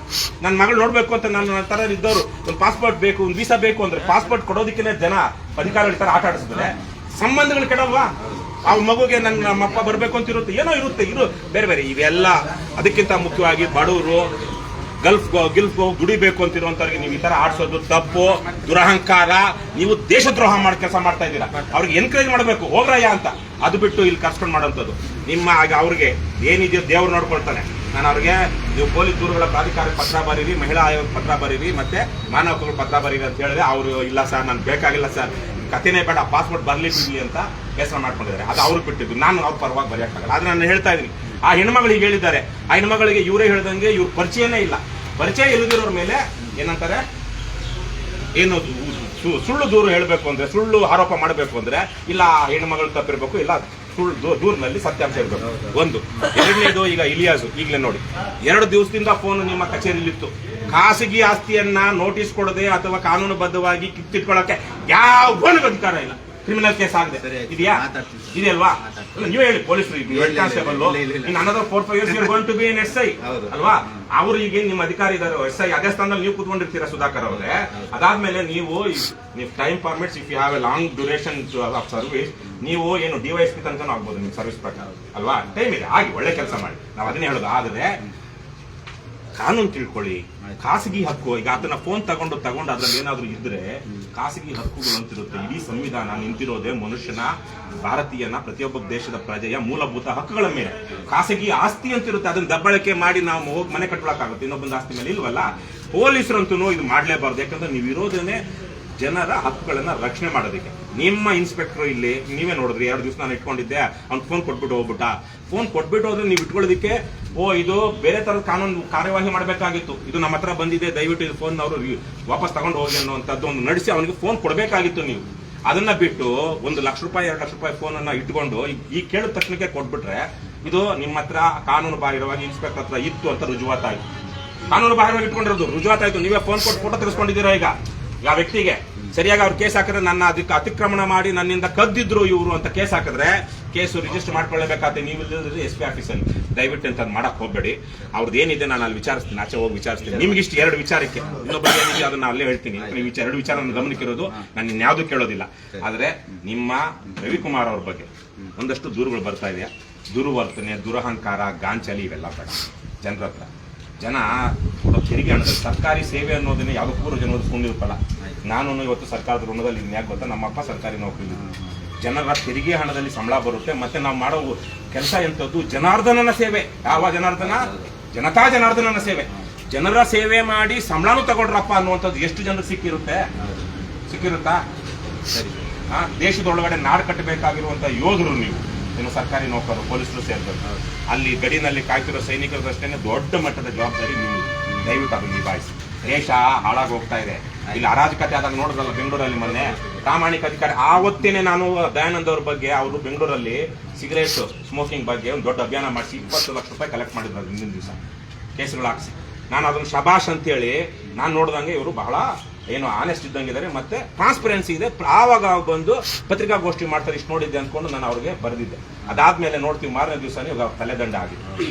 ನನ್ನ ಮಗಳು ನೋಡ್ಬೇಕು ಅಂತ ನನ್ನ ತರ ಇದ್ದವರು ಒಂದು ಪಾಸ್ಪೋರ್ಟ್ ಬೇಕು, ಒಂದು ವೀಸಾ ಬೇಕು ಅಂದ್ರೆ ಪಾಸ್ಪೋರ್ಟ್ ಕೊಡೋದಕ್ಕೆ ಜನ ಅಧಿಕಾರಿಗಳ ತರ ಆಟ ಆಡಿಸಿದ್ರೆ ಸಂಬಂಧಗಳು ಕೆಡಲ್ವಾ? ಆ ಮಗುಗೆ ನಮ್ಮಪ್ಪ ಬರ್ಬೇಕು ಅಂತ ಇರುತ್ತೆ, ಬೇರೆ ಬೇರೆ ಇವೆಲ್ಲ. ಅದಕ್ಕಿಂತ ಮುಖ್ಯವಾಗಿ ಬಡವರು ಗಲ್ಫ್ ದುಡಿಬೇಕು ಅಂತಿರುವಂತವ್ರಿಗೆ ನೀವು ಈ ತರ ಆಡ್ಸೋದು ತಪ್ಪು, ದುರಹಂಕಾರ. ನೀವು ದೇಶದ್ರೋಹ ಮಾಡಿ ಕೆಲಸ ಮಾಡ್ತಾ ಇದ್ದೀರಾ. ಅವ್ರಿಗೆ ಎನ್ಕರೇಜ್ ಮಾಡಬೇಕು, ಹೋಗ್ರಯ್ಯ ಅಂತ. ಅದು ಬಿಟ್ಟು ಇಲ್ಲಿ ಕರ್ಸ್ಕೊಂಡು ಮಾಡೋಂಥದ್ದು ನಿಮ್ಮ ಅವ್ರಿಗೆ ಏನಿದೆಯೋ ದೇವ್ರು ನೋಡ್ಕೊಳ್ತಾನೆ. ನಾನು ಅವ್ರಿಗೆ ನೀವು ಪೊಲೀಸ್ ದೂರುಗಳ ಪ್ರಾಧಿಕಾರಕ್ಕೆ ಪತ್ರ ಬರೀರಿ, ಮಹಿಳಾ ಆಯೋಗಕ್ಕೆ ಪತ್ರ ಬರೀರಿ, ಮತ್ತೆ ಮಾನವ ಹಕ್ಕುಗಳ ಪತ್ರ ಬರೀರಿ ಅಂತ ಹೇಳಿದ್ರೆ ಅವರು ಇಲ್ಲ ಸರ್ ನಾನು ಬೇಕಾಗಿಲ್ಲ ಸರ್, ಕಥೆನೇ ಬೇಡ, ಪಾಸ್ಪೋರ್ಟ್ ಬರ್ಲಿ ಬಿಡ್ಲಿ ಅಂತ ಬೇಸರ ಮಾಡ್ಕೊಂಡಿದ್ದಾರೆ. ಅದು ಅವ್ರಿಗೆ ಬಿಟ್ಟಿದ್ದು, ನಾನು ಅವ್ರ ಪರವಾಗಿ ಬರೆಯಕ್ಕಾಗಲ್ಲ. ಆದ್ರೆ ನಾನು ಹೇಳ್ತಾ ಇದ್ದೀನಿ, ಆ ಹೆಣ್ಮಗಳಿಗೆ ಹೇಳಿದ್ದಾರೆ, ಆ ಹೆಣ್ಮಗಳಿಗೆ ಇವರೇ ಹೇಳ್ದಂಗೆ ಇವ್ರ ಪರಿಚಯನೇ ಇಲ್ಲ. ಪರಿಚಯ ಇಲ್ಲದಿರೋರ ಮೇಲೆ ಏನಂತಾರೆ, ಏನು ಸುಳ್ಳು ದೂರು ಹೇಳಬೇಕು ಅಂದ್ರೆ, ಸುಳ್ಳು ಆರೋಪ ಮಾಡಬೇಕು ಅಂದ್ರೆ, ಇಲ್ಲ ಹೆಣ್ಮಗಳು ತಪ್ಪಿರ್ಬೇಕು, ಇಲ್ಲ ಸುಳ್ಳು ದೂರಿನಲ್ಲಿ ಸತ್ಯಾಂಶ ಇರಬೇಕು. ಒಂದು. ಎರಡನೇದು, ಈಗ ಇಲಿಯಾಸು ಈಗಲೇ ನೋಡಿ 2 ದಿವಸದಿಂದ ಫೋನ್ ನಿಮ್ಮ ಕಚೇರಿಲಿತ್ತು. ಖಾಸಗಿ ಆಸ್ತಿಯನ್ನ ನೋಟಿಸ್ ಕೊಡದೆ ಅಥವಾ ಕಾನೂನುಬದ್ಧವಾಗಿ ಕಿತ್ತಿಟ್ಕೊಳ್ಳಕ್ಕೆ ಯಾವ ಅಧಿಕಾರ ಇಲ್ಲ. ಕ್ರಿಮಿನಲ್ ಕೇಸ್ ಆಗದೆ ಇದೆಯಾ? ಇದೆಯಲ್ವಾ? ನೀವು ಹೇಳಿ ಪೊಲೀಸರು, head constable another 4-5 years going to be an SI ಅಲ್ವಾ? ಅವರು ಈಗ ನಿಮ್ಮ ಅಧಿಕಾರಿ ಇದ್ದಾರೆ SI, ಅದೇ ಸ್ಥಾನದಲ್ಲಿ ನೀವು ಕೂತ್ಕೊಂಡಿರ್ತೀರಾ ಸುಧಾಕರ್ ಅವರೇ. ಅದಾದ್ಮೇಲೆ ನೀವು time permits, if you have a long duration of service, ನೀವು ಏನು DYSP ತನಕ ಆಗ್ಬೋದು ನಿಮ್ಮ ಸರ್ವಿಸ್ ಪ್ರಕಾರ ಅಲ್ವಾ? ಟೈಮ್ ಇದೆ, ಆಗಿ ಒಳ್ಳೆ ಕೆಲಸ ಮಾಡಿ, ನಾವು ಅದನ್ನೇ ಹೇಳೋದು. ಆದರೆ ಕಾನೂನು ತಿಳ್ಕೊಳ್ಳಿ, ಖಾಸಗಿ ಹಕ್ಕು. ಈಗ ಆತನ ಫೋನ್ ತಗೊಂಡು ಅದ್ರಲ್ಲಿ ಏನಾದ್ರು ಇದ್ರೆ ಖಾಸಗಿ ಹಕ್ಕುಗಳು ಅಂತಿರುತ್ತೆ. ಇಡೀ ಸಂವಿಧಾನ ನಿಂತಿರೋದೇ ಮನುಷ್ಯನ, ಭಾರತೀಯನ, ಪ್ರತಿಯೊಬ್ಬ ದೇಶದ ಪ್ರಜೆಯ ಮೂಲಭೂತ ಹಕ್ಕುಗಳ ಮೇಲೆ. ಖಾಸಗಿ ಆಸ್ತಿ ಅಂತಿರುತ್ತೆ, ಅದನ್ನ ದಬ್ಬಳಕೆ ಮಾಡಿ ನಾವು ಹೋಗಿ ಮನೆ ಕಟ್ಟಲಾಗುತ್ತೆ ಇನ್ನೊಬ್ಬನ ಆಸ್ತಿ ಮೇಲೆ, ಇಲ್ವಲ್ಲ? ಪೊಲೀಸರಂತೂ ಇದು ಮಾಡ್ಲೇಬಾರ್ದು. ಯಾಕಂದ್ರೆ ನೀವು ಇರೋದೇನೆ ಜನರ ಹಕ್ಕುಗಳನ್ನ ರಕ್ಷಣೆ ಮಾಡೋದಕ್ಕೆ. ನಿಮ್ಮ ಇನ್ಸ್ಪೆಕ್ಟರ್ ಇಲ್ಲಿ ನೀವೇ ನೋಡಿದ್ರಿ, 2 ದಿವಸ ನಾನು ಇಟ್ಕೊಂಡಿದ್ದೆ, ಅವ್ನು ಫೋನ್ ಕೊಟ್ಬಿಟ್ಟು ಹೋಗ್ಬಿಟ್ಟ. ಫೋನ್ ಕೊಟ್ಬಿಟ್ಟು ಹೋದ್ರೆ ನೀವು ಇಟ್ಕೊಳ್ಳೋದಕ್ಕೆ ಇದು ಬೇರೆ ತರದ ಕಾನೂನು ಕಾರ್ಯವಾಹಿ ಮಾಡಬೇಕಾಗಿತ್ತು. ಇದು ನಮ್ಮ ಹತ್ರ ಬಂದಿದೆ, ದಯವಿಟ್ಟು ಇದು ಫೋನ್ ಅವರು ವಾಪಸ್ ತಗೊಂಡು ಹೋಗಿ ಅನ್ನುವಂಥದ್ದು ಒಂದು ನಡೆಸಿ ಅವನಿಗೆ ಫೋನ್ ಕೊಡಬೇಕಾಗಿತ್ತು ನೀವು. ಅದನ್ನ ಬಿಟ್ಟು 1 ಲಕ್ಷ ರೂಪಾಯಿ 2 ಲಕ್ಷ ರೂಪಾಯಿ ಫೋನ್ ಅನ್ನ ಇಟ್ಕೊಂಡು ಈ ಕೇಳಿದ ತಕ್ಷಣಕ್ಕೆ ಕೊಟ್ಬಿಟ್ರೆ ಇದು ನಿಮ್ಮ ಹತ್ರ ಕಾನೂನು ಬಾಹಿರವಾಗಿ ಇನ್ಸ್ಪೆಕ್ಟರ್ ಹತ್ರ ಇತ್ತು ಅಂತ ರುಜುವಾತಾಯ್ತು. ಕಾನೂನು ಬಾಹಿರವಾಗಿ ಇಟ್ಕೊಂಡಿರೋದು ರುಜುವಾತಾಯ್ತು. ನೀವೇ ಫೋನ್ ಕೊಟ್ಟು ಫೋಟೋ ತೆಗೆಸ್ಕೊಂಡಿದ್ದೀರಾ. ಈಗ ಆ ವ್ಯಕ್ತಿಗೆ ಸರಿಯಾಗಿ ಅವ್ರು ಕೇಸ್ ಹಾಕಿದ್ರೆ, ನನ್ನ ಅದಕ್ಕೆ ಅತಿಕ್ರಮಣ ಮಾಡಿ ನನ್ನಿಂದ ಕದ್ದಿದ್ರು ಇವರು ಅಂತ ಕೇಸ್ ಹಾಕಿದ್ರೆ ಕೇಸು ರಿಜಿಸ್ಟರ್ ಮಾಡ್ಕೊಳ್ಳೇಬೇಕಾದ್ರೆ ನೀವು SP ಆಫೀಸಲ್ಲಿ. ದಯವಿಟ್ಟು ಅಂತ ಮಾಡಕ್ ಹೋಗ್ಬೇಡಿ. ಅವ್ರದ್ದು ಏನಿದೆ ನಾನು ಅಲ್ಲಿ ವಿಚಾರಿಸ್ತೀನಿ, ಆಚೆ ಹೋಗಿ ವಿಚಾರಿಸ್ತೀನಿ. ನಿಮ್ಗೆ ಇಷ್ಟು 2 ವಿಚಾರಕ್ಕೆ, ಇನ್ನೊಬ್ಬ ಏನಿದೆ ಅದನ್ನ ಅಲ್ಲೇ ಹೇಳ್ತೀನಿ. ನೀವು 2 ವಿಚಾರ ಗಮನಕ್ಕಿರೋದು, ನಾನು ಇನ್ಯಾವುದೂ ಕೇಳೋದಿಲ್ಲ. ಆದ್ರೆ ನಿಮ್ಮ ರವಿಕುಮಾರ್ ಅವ್ರ ಬಗ್ಗೆ ಒಂದಷ್ಟು ದೂರುಗಳು ಬರ್ತಾ ಇದೆಯಾ, ದುರ್ವರ್ತನೆ, ದುರಹಂಕಾರ, ಗಾಂಚಲಿ, ಇವೆಲ್ಲ ಬೇಡ ಜನರ ಹತ್ರ. ಜನ ತೆರಿಗೆ ಹಣದಲ್ಲಿ ಸರ್ಕಾರಿ ಸೇವೆ ಅನ್ನೋದನ್ನ ಯಾವುದೋ ಪೂರ್ವ ಜನ ಓದಿಸ್ಕೊಂಡಿರ್ಪಲ್ಲ. ನಾನು ಇವತ್ತು ಸರ್ಕಾರದ ಋಣದಲ್ಲಿ ಇದ್ದೀನಿ. ಯಾಕೆ ಗೊತ್ತಾ? ನಮ್ಮಪ್ಪ ಸರ್ಕಾರಿ ನೌಕರಿ. ಜನರ ತೆರಿಗೆ ಹಣದಲ್ಲಿ ಸಂಬಳ ಬರುತ್ತೆ. ಮತ್ತೆ ನಾವು ಮಾಡೋ ಕೆಲಸ ಎಂಥದ್ದು? ಜನಾರ್ದನನ ಸೇವೆ. ಯಾವ ಜನಾರ್ದನ? ಜನತಾ ಜನಾರ್ದನನ ಸೇವೆ. ಜನರ ಸೇವೆ ಮಾಡಿ ಸಂಬಳನೂ ತಗೊಳ್ರಪ್ಪ ಅನ್ನುವಂಥದ್ದು ಎಷ್ಟು ಜನರಿಗೆ ಸಿಕ್ಕಿರುತ್ತಾ? ಸರಿ, ದೇಶದೊಳಗಡೆ ನಾಡು ಕಟ್ಟಬೇಕಾಗಿರುವಂತ ಯೋಧರು ನೀವು. ಏನು ಸರ್ಕಾರಿ ನೌಕರರು ಪೊಲೀಸರು ಸೇರಿದ್ರು. ಅಲ್ಲಿ ಗಡಿನಲ್ಲಿ ಕಾಯ್ತಿರೋ ಸೈನಿಕರದಷ್ಟೇ ದೊಡ್ಡ ಮಟ್ಟದ ಜವಾಬ್ದಾರಿ ನಿಮ್ದು. ದಯವಿಟ್ಟು ಅದನ್ನು ನಿಭಾಯಿಸಿ. ದೇಶ ಹಾಳಾಗಿ ಹೋಗ್ತಾ ಇದೆ. ಇಲ್ಲಿ ಅರಾಜಕತೆ ಆದಾಗ ನೋಡಿದ್ರಲ್ಲ ಬೆಂಗಳೂರಲ್ಲಿ ಮೊನ್ನೆ ಪ್ರಾಮಾಣಿಕ ಅಧಿಕಾರಿ ಆವತ್ತೇನೆ ನಾನು ದಯಾನಂದ್ ಅವ್ರ ಬಗ್ಗೆ ಅವರು ಬೆಂಗಳೂರಲ್ಲಿ ಸಿಗರೇಟ್ ಸ್ಮೋಕಿಂಗ್ ಬಗ್ಗೆ ಒಂದು ದೊಡ್ಡ ಅಭಿಯಾನ ಮಾಡಿಸಿ 20 ಲಕ್ಷ ರೂಪಾಯಿ ಕಲೆಕ್ಟ್ ಮಾಡಿದ್ರು ಹಿಂದಿನ ದಿವಸ ಕೇಸ್ಗಳು ಹಾಕ್ಸಿ. ನಾನು ಅದನ್ನು ಶಬಾಷ್ ಅಂತೇಳಿ ನಾನು ನೋಡ್ದಂಗೆ ಇವರು ಬಹಳ ಏನು ಆನೆಸ್ಟ್ ಇದ್ದಂಗಿದ್ದಾರೆ ಮತ್ತೆ ಟ್ರಾನ್ಸ್ಪರೆನ್ಸಿ ಇದೆ. ಆವಾಗ ಬಂದು ಪತ್ರಿಕಾಗೋಷ್ಠಿ ಮಾಡ್ತಾರೆ ಇಷ್ಟು ನೋಡಿದ್ದೆ ಅಂದ್ಕೊಂಡು ನಾನು ಅವ್ರಿಗೆ ಬರೆದಿದ್ದೆ. ಅದಾದ್ಮೇಲೆ ನೋಡ್ತೀವಿ ಮಾರನೇ ದಿವಸನೇ ತಲೆದಂಡ ಆಗಿದೆ.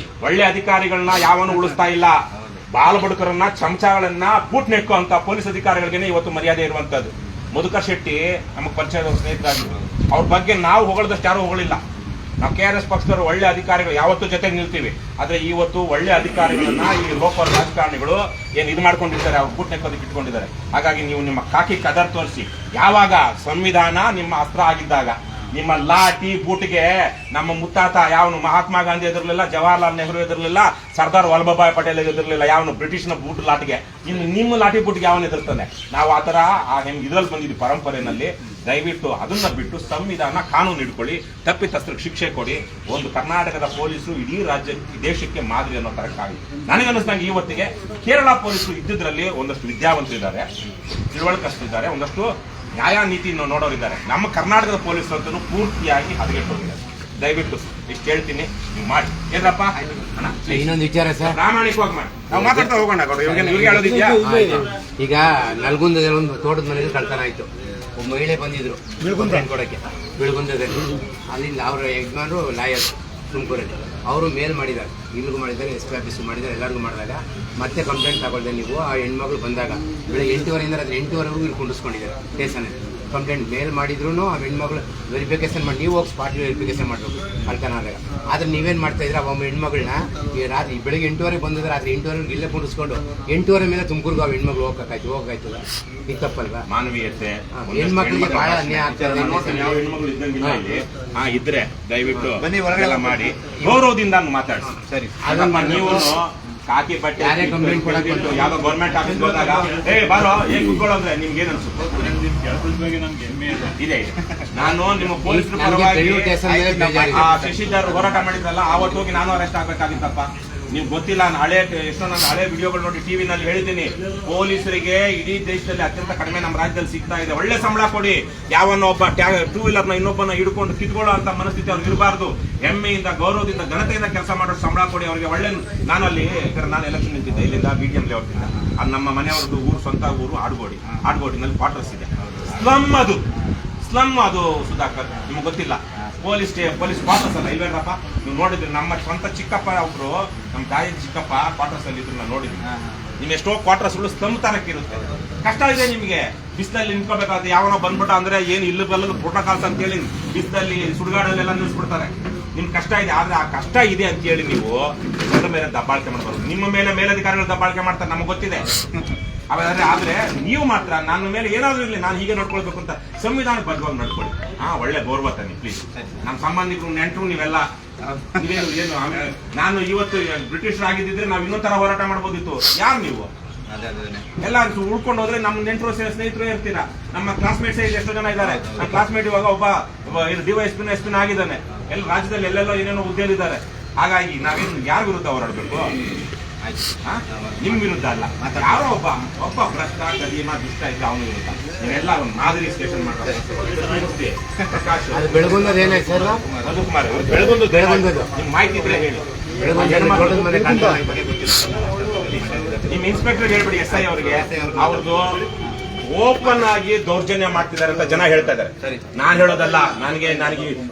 ಒಳ್ಳೆ ಅಧಿಕಾರಿಗಳನ್ನ ಯಾವನು ಉಳಿಸ್ತಾ ಇಲ್ಲ. ಬಾಲ್ ಬಡುಕರನ್ನ ಚಮಚಗಳನ್ನ ಬೂಟ್ ನೆಕ್ಕೋ ಅಂತ ಪೊಲೀಸ್ ಅಧಿಕಾರಿಗಳಿಗೆ ಇವತ್ತು ಮರ್ಯಾದೆ ಇರುವಂತದ್ದು. ಮಧುಕರ್ ಶೆಟ್ಟಿ ನಮಗೆ ಪರಿಚಯದ ಸ್ನೇಹಿತರಾಗಿದ್ರು. ಅವ್ರ ಬಗ್ಗೆ ನಾವು ಹೊಗಳದಷ್ಟು ಯಾರು ಹೊಗಳಿಲ್ಲ. ನಾವು KRS ಪಕ್ಷದವರು ಒಳ್ಳೆ ಅಧಿಕಾರಿಗಳು ಯಾವತ್ತೂ ಜೊತೆಗೆ ನಿಲ್ತೀವಿ. ಆದ್ರೆ ಇವತ್ತು ಒಳ್ಳೆ ಅಧಿಕಾರಿಗಳನ್ನ ಈ ಲೋಕಲ್ ರಾಜಕಾರಣಿಗಳು ಏನ್ ಇದು ಮಾಡ್ಕೊಂಡಿದ್ದಾರೆ, ಅವ್ರು ಬೂಟ್ ನೆಕ್ಕೋದಕ್ಕೆ ಇಟ್ಕೊಂಡಿದ್ದಾರೆ. ಹಾಗಾಗಿ ನೀವು ನಿಮ್ಮ ಕಾಕಿ ಕದರ್ ತೋರಿಸಿ. ಯಾವಾಗ ಸಂವಿಧಾನ ನಿಮ್ಮ ಅಸ್ತ್ರ ಆಗಿದ್ದಾಗ ನಿಮ್ಮ ಲಾಠಿ ಬೂಟ್ಗೆ ನಮ್ಮ ಮುತ್ತಾತ ಯಾವನು ಮಹಾತ್ಮ ಗಾಂಧಿ ಎದುರ್ಲಿಲ್ಲ, ಜವಾಹರ್ಲಾಲ್ ನೆಹರು ಎದುರ್ಲಿಲ್ಲ, ಸರ್ದಾರ್ ವಲ್ಲಭಭಾಯ್ ಪಟೇಲ್ ಎದುರ್ಲಿಲ್ಲ, ಯಾವನು ಬ್ರಿಟಿಷ್ನ ಬೂಟ್ ಲಾಟಿಗೆ. ಇನ್ನು ನಿಮ್ಮ ಲಾಠಿ ಬೂಟ್ಗೆ ಯಾವನು ಎದುರ್ತಾನೆ? ನಾವು ಆತರ ಇದ್ರಲ್ಲಿ ಬಂದಿದ್ವಿ ಪರಂಪರೆಯಲ್ಲಿ. ದಯವಿಟ್ಟು ಅದನ್ನ ಬಿಟ್ಟು ಸಂವಿಧಾನ ಕಾನೂನು ಇಟ್ಕೊಳ್ಳಿ, ತಪ್ಪಿತಸ್ಥರಿಗೆ ಶಿಕ್ಷೆ ಕೊಡಿ. ಒಂದು ಕರ್ನಾಟಕದ ಪೊಲೀಸರು ಇಡೀ ರಾಜ್ಯ ದೇಶಕ್ಕೆ ಮಾದರಿ ಅನ್ನೋ ತರಕ್ಕಾಗಿ ನನಗನ್ನಿಸ್ದಂಗೆ ಇವತ್ತಿಗೆ ಕೇರಳ ಪೊಲೀಸರು ಇದ್ದಿದ್ರಲ್ಲಿ ಒಂದಷ್ಟು ವಿದ್ಯಾವಂತರಿದ್ದಾರೆ, ತಿಳುವಳಿಕಸ್ತಿದ್ದಾರೆ, ಒಂದಷ್ಟು ನ್ಯಾಯ ನೀತಿ ನೋಡೋರಿದ್ದಾರೆ. ನಮ್ಮ ಕರ್ನಾಟಕದ ಪೊಲೀಸರು ಅಂತೂ ಪೂರ್ತಿಯಾಗಿ ಹದಗೆಟ್ಟೋಗಿದ್ದಾರೆ. ದಯವಿಟ್ಟು ಇಷ್ಟು ಹೇಳ್ತೀನಿ, ನೀವು ಮಾಡಿ. ಏನಪ್ಪ ಇನ್ನೊಂದು ವಿಚಾರ ಸರ್, ಪ್ರಾಮಾಣಿಕವಾಗಿ ಮಾಡಿ. ನಾವು ಮಾತಾಡ್ತಾ ಹೋಗೋಣ. ಇವ್ರಿಗೆ ಹೇಳೋದಿದ್ಯಾ? ಈಗ ನಲ್ಗುಂದದಲ್ಲಿ ಒಂದು ತೋಟದ ಮನೆಗೆ ಕಳ್ತನ ಆಯ್ತು. ಒಬ್ಬ ಮಹಿಳೆ ಬಂದಿದ್ರು ಕಂಪ್ಲೇಂಟ್ ಕೊಡಕ್ಕೆ ಬೀಳ್ಗುಂದದಲ್ಲಿ. ಅಲ್ಲಿಂದ ಅವರ ಯಜಮಾನರು ಲಾಯರ್ ತುಮಕೂರಲ್ಲಿ, ಅವರು ಮೇಲ್ ಮಾಡಿದ್ದಾರೆ, ಇಲ್ಲಿಗೂ ಮಾಡಿದ್ದಾರೆ, SP ಆಫೀಸ್ಗೂ ಮಾಡಿದ್ದಾರೆ, ಎಲ್ಲರಿಗೂ ಮಾಡಿದಾಗ ಮತ್ತೆ ಕಂಪ್ಲೇಂಟ್ ತಗೊಳ್ದೆ ನೀವು. ಆ ಹೆಣ್ಮಗಳು ಬಂದಾಗ ಬೆಳಗ್ಗೆ 8:30 ರಾತ್ರಿ 8:00ವರೆಗೂ ಇಲ್ಲಿ ಕುಂಡಿಸ್ಕೊಂಡಿದ್ದಾರೆ ಸ್ಟೇಷನಲ್ಲಿ. ಕಂಪ್ಲೇಂಟ್ ಮೇಲ್ ಮಾಡಿದ್ರು ಆ ಹೆಣ್ಮಗಳು ವೆರಿಫಿಕೇಶನ್ ಮಾಡಿ, ನೀವು ಹೋಗಿ ಸ್ಪಾಟ್ ವೆರಿಫಿಕೇಶನ್ ಮಾಡಬೇಕು ಕಳ್ತನ ಆದಾಗ. ಆದರೆ ನೀವೇನು ಮಾಡ್ತಾ ಇದ್ರೆ ಒಬ್ಬ ಹೆಣ್ಮಗಳನ್ನ ಈ ರಾತ್ರಿ ಬೆಳಗ್ಗೆ 8:00ವರೆಗೆ ಬಂದಿದ್ರೆ ರಾತ್ರಿ 8:00ವರೆಗೆ ಇಲ್ಲೇ ಕುಂಡಿಸ್ಕೊಂಡು 8:00 ಮೇಲೆ ತುಮಕೂರ್ಗೆ ಆ ಹೆಣ್ಮಗಳು ಹೋಗಕ್ಕಾಯ್ತು. ಇದು ತಪ್ಪಲ್ವಾ? ಮಾನವೀಯತೆ ಹೆಣ್ಮಕ್ಳಿಗೆ ಬಹಳ ಅನ್ಯಾಯ ಆಗ್ತದೆ. ಇದ್ರೆ ದಯವಿಟ್ಟು ಬನ್ನಿ ಹೊರಗೆಲ್ಲ ಮಾಡಿ ಗೌರವದಿಂದ ಮಾತಾಡಿಸಿ. ಸರಿ, ಅದನ್ನ ನೀವು ಕಾಕಿ ಬಟ್ಟೆ ಯಾರೇ ಕಂಪ್ಲೇಂಟ್ ಕೊಡಕ್ಕೆ ಯಾವ್ದೋ ಗೌರ್ಮೆಂಟ್ ಆಫೀಸ್ ಹೋದಾಗ ಬಾರೋ ಏನ್ ಕುತ್ಕೊಳ್ಳೋದ್ರೆ ನಿಮ್ಗೆ ಏನ್ ಅನ್ಸುತ್ತೆ? ಇದೆ. ನಾನು ನಿಮ್ಮ ಪೊಲೀಸರ ಪರವಾಗಿ ಶಶಿಧರ್ ಹೋರಾಟ ಮಾಡಿದ್ರಲ್ಲ, ಆವತ್ತು ಹೋಗಿ ನಾನು ಅರೆಸ್ಟ್ ಆಗ್ಬೇಕಾಗಿತ್ತಪ್ಪ. ನಿಮ್ಗೆ ಗೊತ್ತಿಲ್ಲ, ಎಷ್ಟೊಂದು ಹಳೆ ವಿಡಿಯೋಗಳು ನೋಡಿ ಟಿವಿನಲ್ಲಿ ಹೇಳಿದ್ದೀನಿ. ಪೊಲೀಸರಿಗೆ ಇಡೀ ದೇಶದಲ್ಲಿ ಅತ್ಯಂತ ಕಡಿಮೆ ನಮ್ಮ ರಾಜ್ಯದಲ್ಲಿ ಸಿಗ್ತಾ ಇದೆ. ಒಳ್ಳೆ ಸಂಬಳ ಕೊಡಿ. ಯಾವನ್ನ ಒಬ್ಬ 2 ವೀಲರ್ನ ಇನ್ನೊಬ್ಬನ ಹಿಡ್ಕೊಂಡು ಕಿತ್ಕೊಳ್ಳೋ ಅಂತ ಮನಸ್ಥಿತಿ ಅವ್ರಿಗೆ ಇರಬಾರ್ದು. ಹೆಮ್ಮೆಯಿಂದ, ಗೌರವದಿಂದ, ಘನತೆಯಿಂದ ಕೆಲಸ ಮಾಡೋ ಸಂಬಳ ಕೊಡಿ ಅವರಿಗೆ. ಒಳ್ಳೆ ನಾನು ಎಲೆಕ್ಷನ್ ನಿಂತಿದ್ದೆ ಇಲ್ಲಿಂದ BDM ಲೇಔಟ್ನಿಂದ. ಅದು ನಮ್ಮ ಮನೆಯವ್ರದ್ದು ಊರು, ಸ್ವಂತ ಊರು ಆಡ್ಗೋಡಿನಲ್ಲಿ ಕ್ವಾರ್ಟರ್ಸ್ ಇದೆ. ಸ್ಲಮ್ ಅದು ಸುಧಾಕರ್, ನಿಮ್ಗೆ ಗೊತ್ತಿಲ್ಲ. ಪೊಲೀಸ್ ಕ್ವಾರ್ಟರ್ಸ್ ಅಲ್ಲ ಇಲ್ವೇನಪ್ಪ? ನೀವು ನೋಡಿದ್ರಿ, ನಮ್ಮ ಸ್ವಂತ ಚಿಕ್ಕಪ್ಪ ಒಬ್ರು, ನಮ್ಮ ತಾಯಿ ಚಿಕ್ಕಪ್ಪ ಕ್ವಾರ್ಟರ್ಸ್ ಅಲ್ಲಿ ಇದ್ರು, ನಾನು ನೋಡಿದ್ವಿ. ನಿಮ್ ಎಷ್ಟೋ ಕ್ವಾರ್ಟರ್ಸ್ಗಳು ಸ್ಲಮ್ ತರಕ್ಕೆ ಇರುತ್ತೆ. ಕಷ್ಟ ಇದೆ ನಿಮ್ಗೆ. ಬಿಸಿಲಲ್ಲಿ ನಿಂತ್ಕೋಬೇಕಾದ್ರೆ ಯಾವನೋ ಬಂದ್ಬಿಟ್ಟ ಅಂದ್ರೆ ಏನು ಇಲ್ಲಿ ಬಲ್ಲದು ಪ್ರೋಟೋಕಾಲ್ಸ್ ಅಂತ ಹೇಳಿ ಬಿಸಿಲಲ್ಲಿ ಸುಡುಗಾಡಲ್ಲೆಲ್ಲ ನಿಲ್ಸ್ಬಿಡ್ತಾರೆ. ನಿಮ್ಗೆ ಕಷ್ಟ ಇದೆ. ಆದ್ರೆ ಆ ಕಷ್ಟ ಇದೆ ಅಂತ ಹೇಳಿ ನೀವು ಜನರ ಮೇಲೆ ದಬ್ಬಾಳಿಕೆ ಮಾಡಬಾರ್ದು. ನಿಮ್ಮ ಮೇಲೆ ಮೇಲಧಿಕಾರಿಗಳು ದಬ್ಬಾಳಿಕೆ ಮಾಡ್ತಾರೆ, ನಮ್ಗೆ ಗೊತ್ತಿದೆ. ಆದ್ರೆ ನೀವು ಮಾತ್ರ ನನ್ನ ಮೇಲೆ ಏನಾದ್ರೂ ಇರಲಿ, ನಾನು ಹೀಗೆ ನೋಡ್ಕೊಳ್ಬೇಕು ಅಂತ ಸಂವಿಧಾನ ಬದ್ಧವಾಗಿ ನಡ್ಕೊಳ್ಳಿ. ಒಳ್ಳೆ ಗೌರವ ತಾನೆ ಪ್ಲೀಸ್. ನಮ್ಮ ಸಂಬಂಧಿಕರು, ನೆಂಟರು ನೀವೆಲ್ಲ ಏನು ಆಮೇಲೆ ನಾನು ಇವತ್ತು ಬ್ರಿಟಿಷರಾಗಿದ್ದಿದ್ರೆ ನಾವು ಇನ್ನೊಂದ್ ತರ ಹೋರಾಟ ಮಾಡ್ಬೋದಿತ್ತು. ಯಾರು ನೀವು ಎಲ್ಲ ಉಳ್ಕೊಂಡು ಹೋದ್ರೆ ನಮ್ಮ ನೆಂಟರು ಸ್ನೇಹಿತರು ಇರ್ತೀರಾ. ನಮ್ಮ ಕ್ಲಾಸ್ಮೇಟ್ಸ್ ಎಷ್ಟೋ ಜನ ಇದ್ದಾರೆ. ನಮ್ಮ ಕ್ಲಾಸ್ಮೇಟ್ ಇವಾಗ ಒಬ್ಬ DYSP ಆಗಿದ್ದಾನೆ. ಎಲ್ಲ ರಾಜ್ಯದಲ್ಲಿ ಎಲ್ಲೆಲ್ಲೋ ಏನೇನೋ ಹುದ್ದೆಯಲ್ಲಿದ್ದಾರೆ. ಹಾಗಾಗಿ ನಾವೇನು ಯಾರ ವಿರುದ್ಧ ಹೋರಾಡಬೇಕು? ನಿಮ್ ವಿರುದ್ಧ ಅಲ್ಲ, ಯಾರೋ ಒಬ್ಬ ಭ್ರಷ್ಟ ಗದೀಮ ದುಷ್ಟ ಇದ್ದ ಅವನ ವಿರುದ್ಧ. ನೀವೆಲ್ಲ ಒಂದು ಮಾದರಿ ಸ್ಟೇಷನ್ ಮಾಡ್ತಾರೆ. ಪ್ರಕಾಶ್ ಬೆಳಗುಂದದ ಏನಾಯ್ತು ಸರ್? ಮಧುಕುಮಾರ್ ಬೆಳಗುಂದದ್ದು ನಿಮ್ ಮಾಹಿತಿ ಇದ್ರೆ ಹೇಳಿ. ನಿಮ್ ಇನ್ಸ್ಪೆಕ್ಟರ್ ಹೇಳ್ಬಿಡಿ, SI ಅವರಿಗೆ. ಅವ್ರದ್ದು ಓಪನ್ ಆಗಿ ದೌರ್ಜನ್ಯ ಮಾಡ್ತಿದ್ದಾರೆ ಅಂತ ಜನ ಹೇಳ್ತಾ ಇದ್ದಾರೆ. ನಾನ್ ಹೇಳೋದಲ್ಲ. ನನಗೆ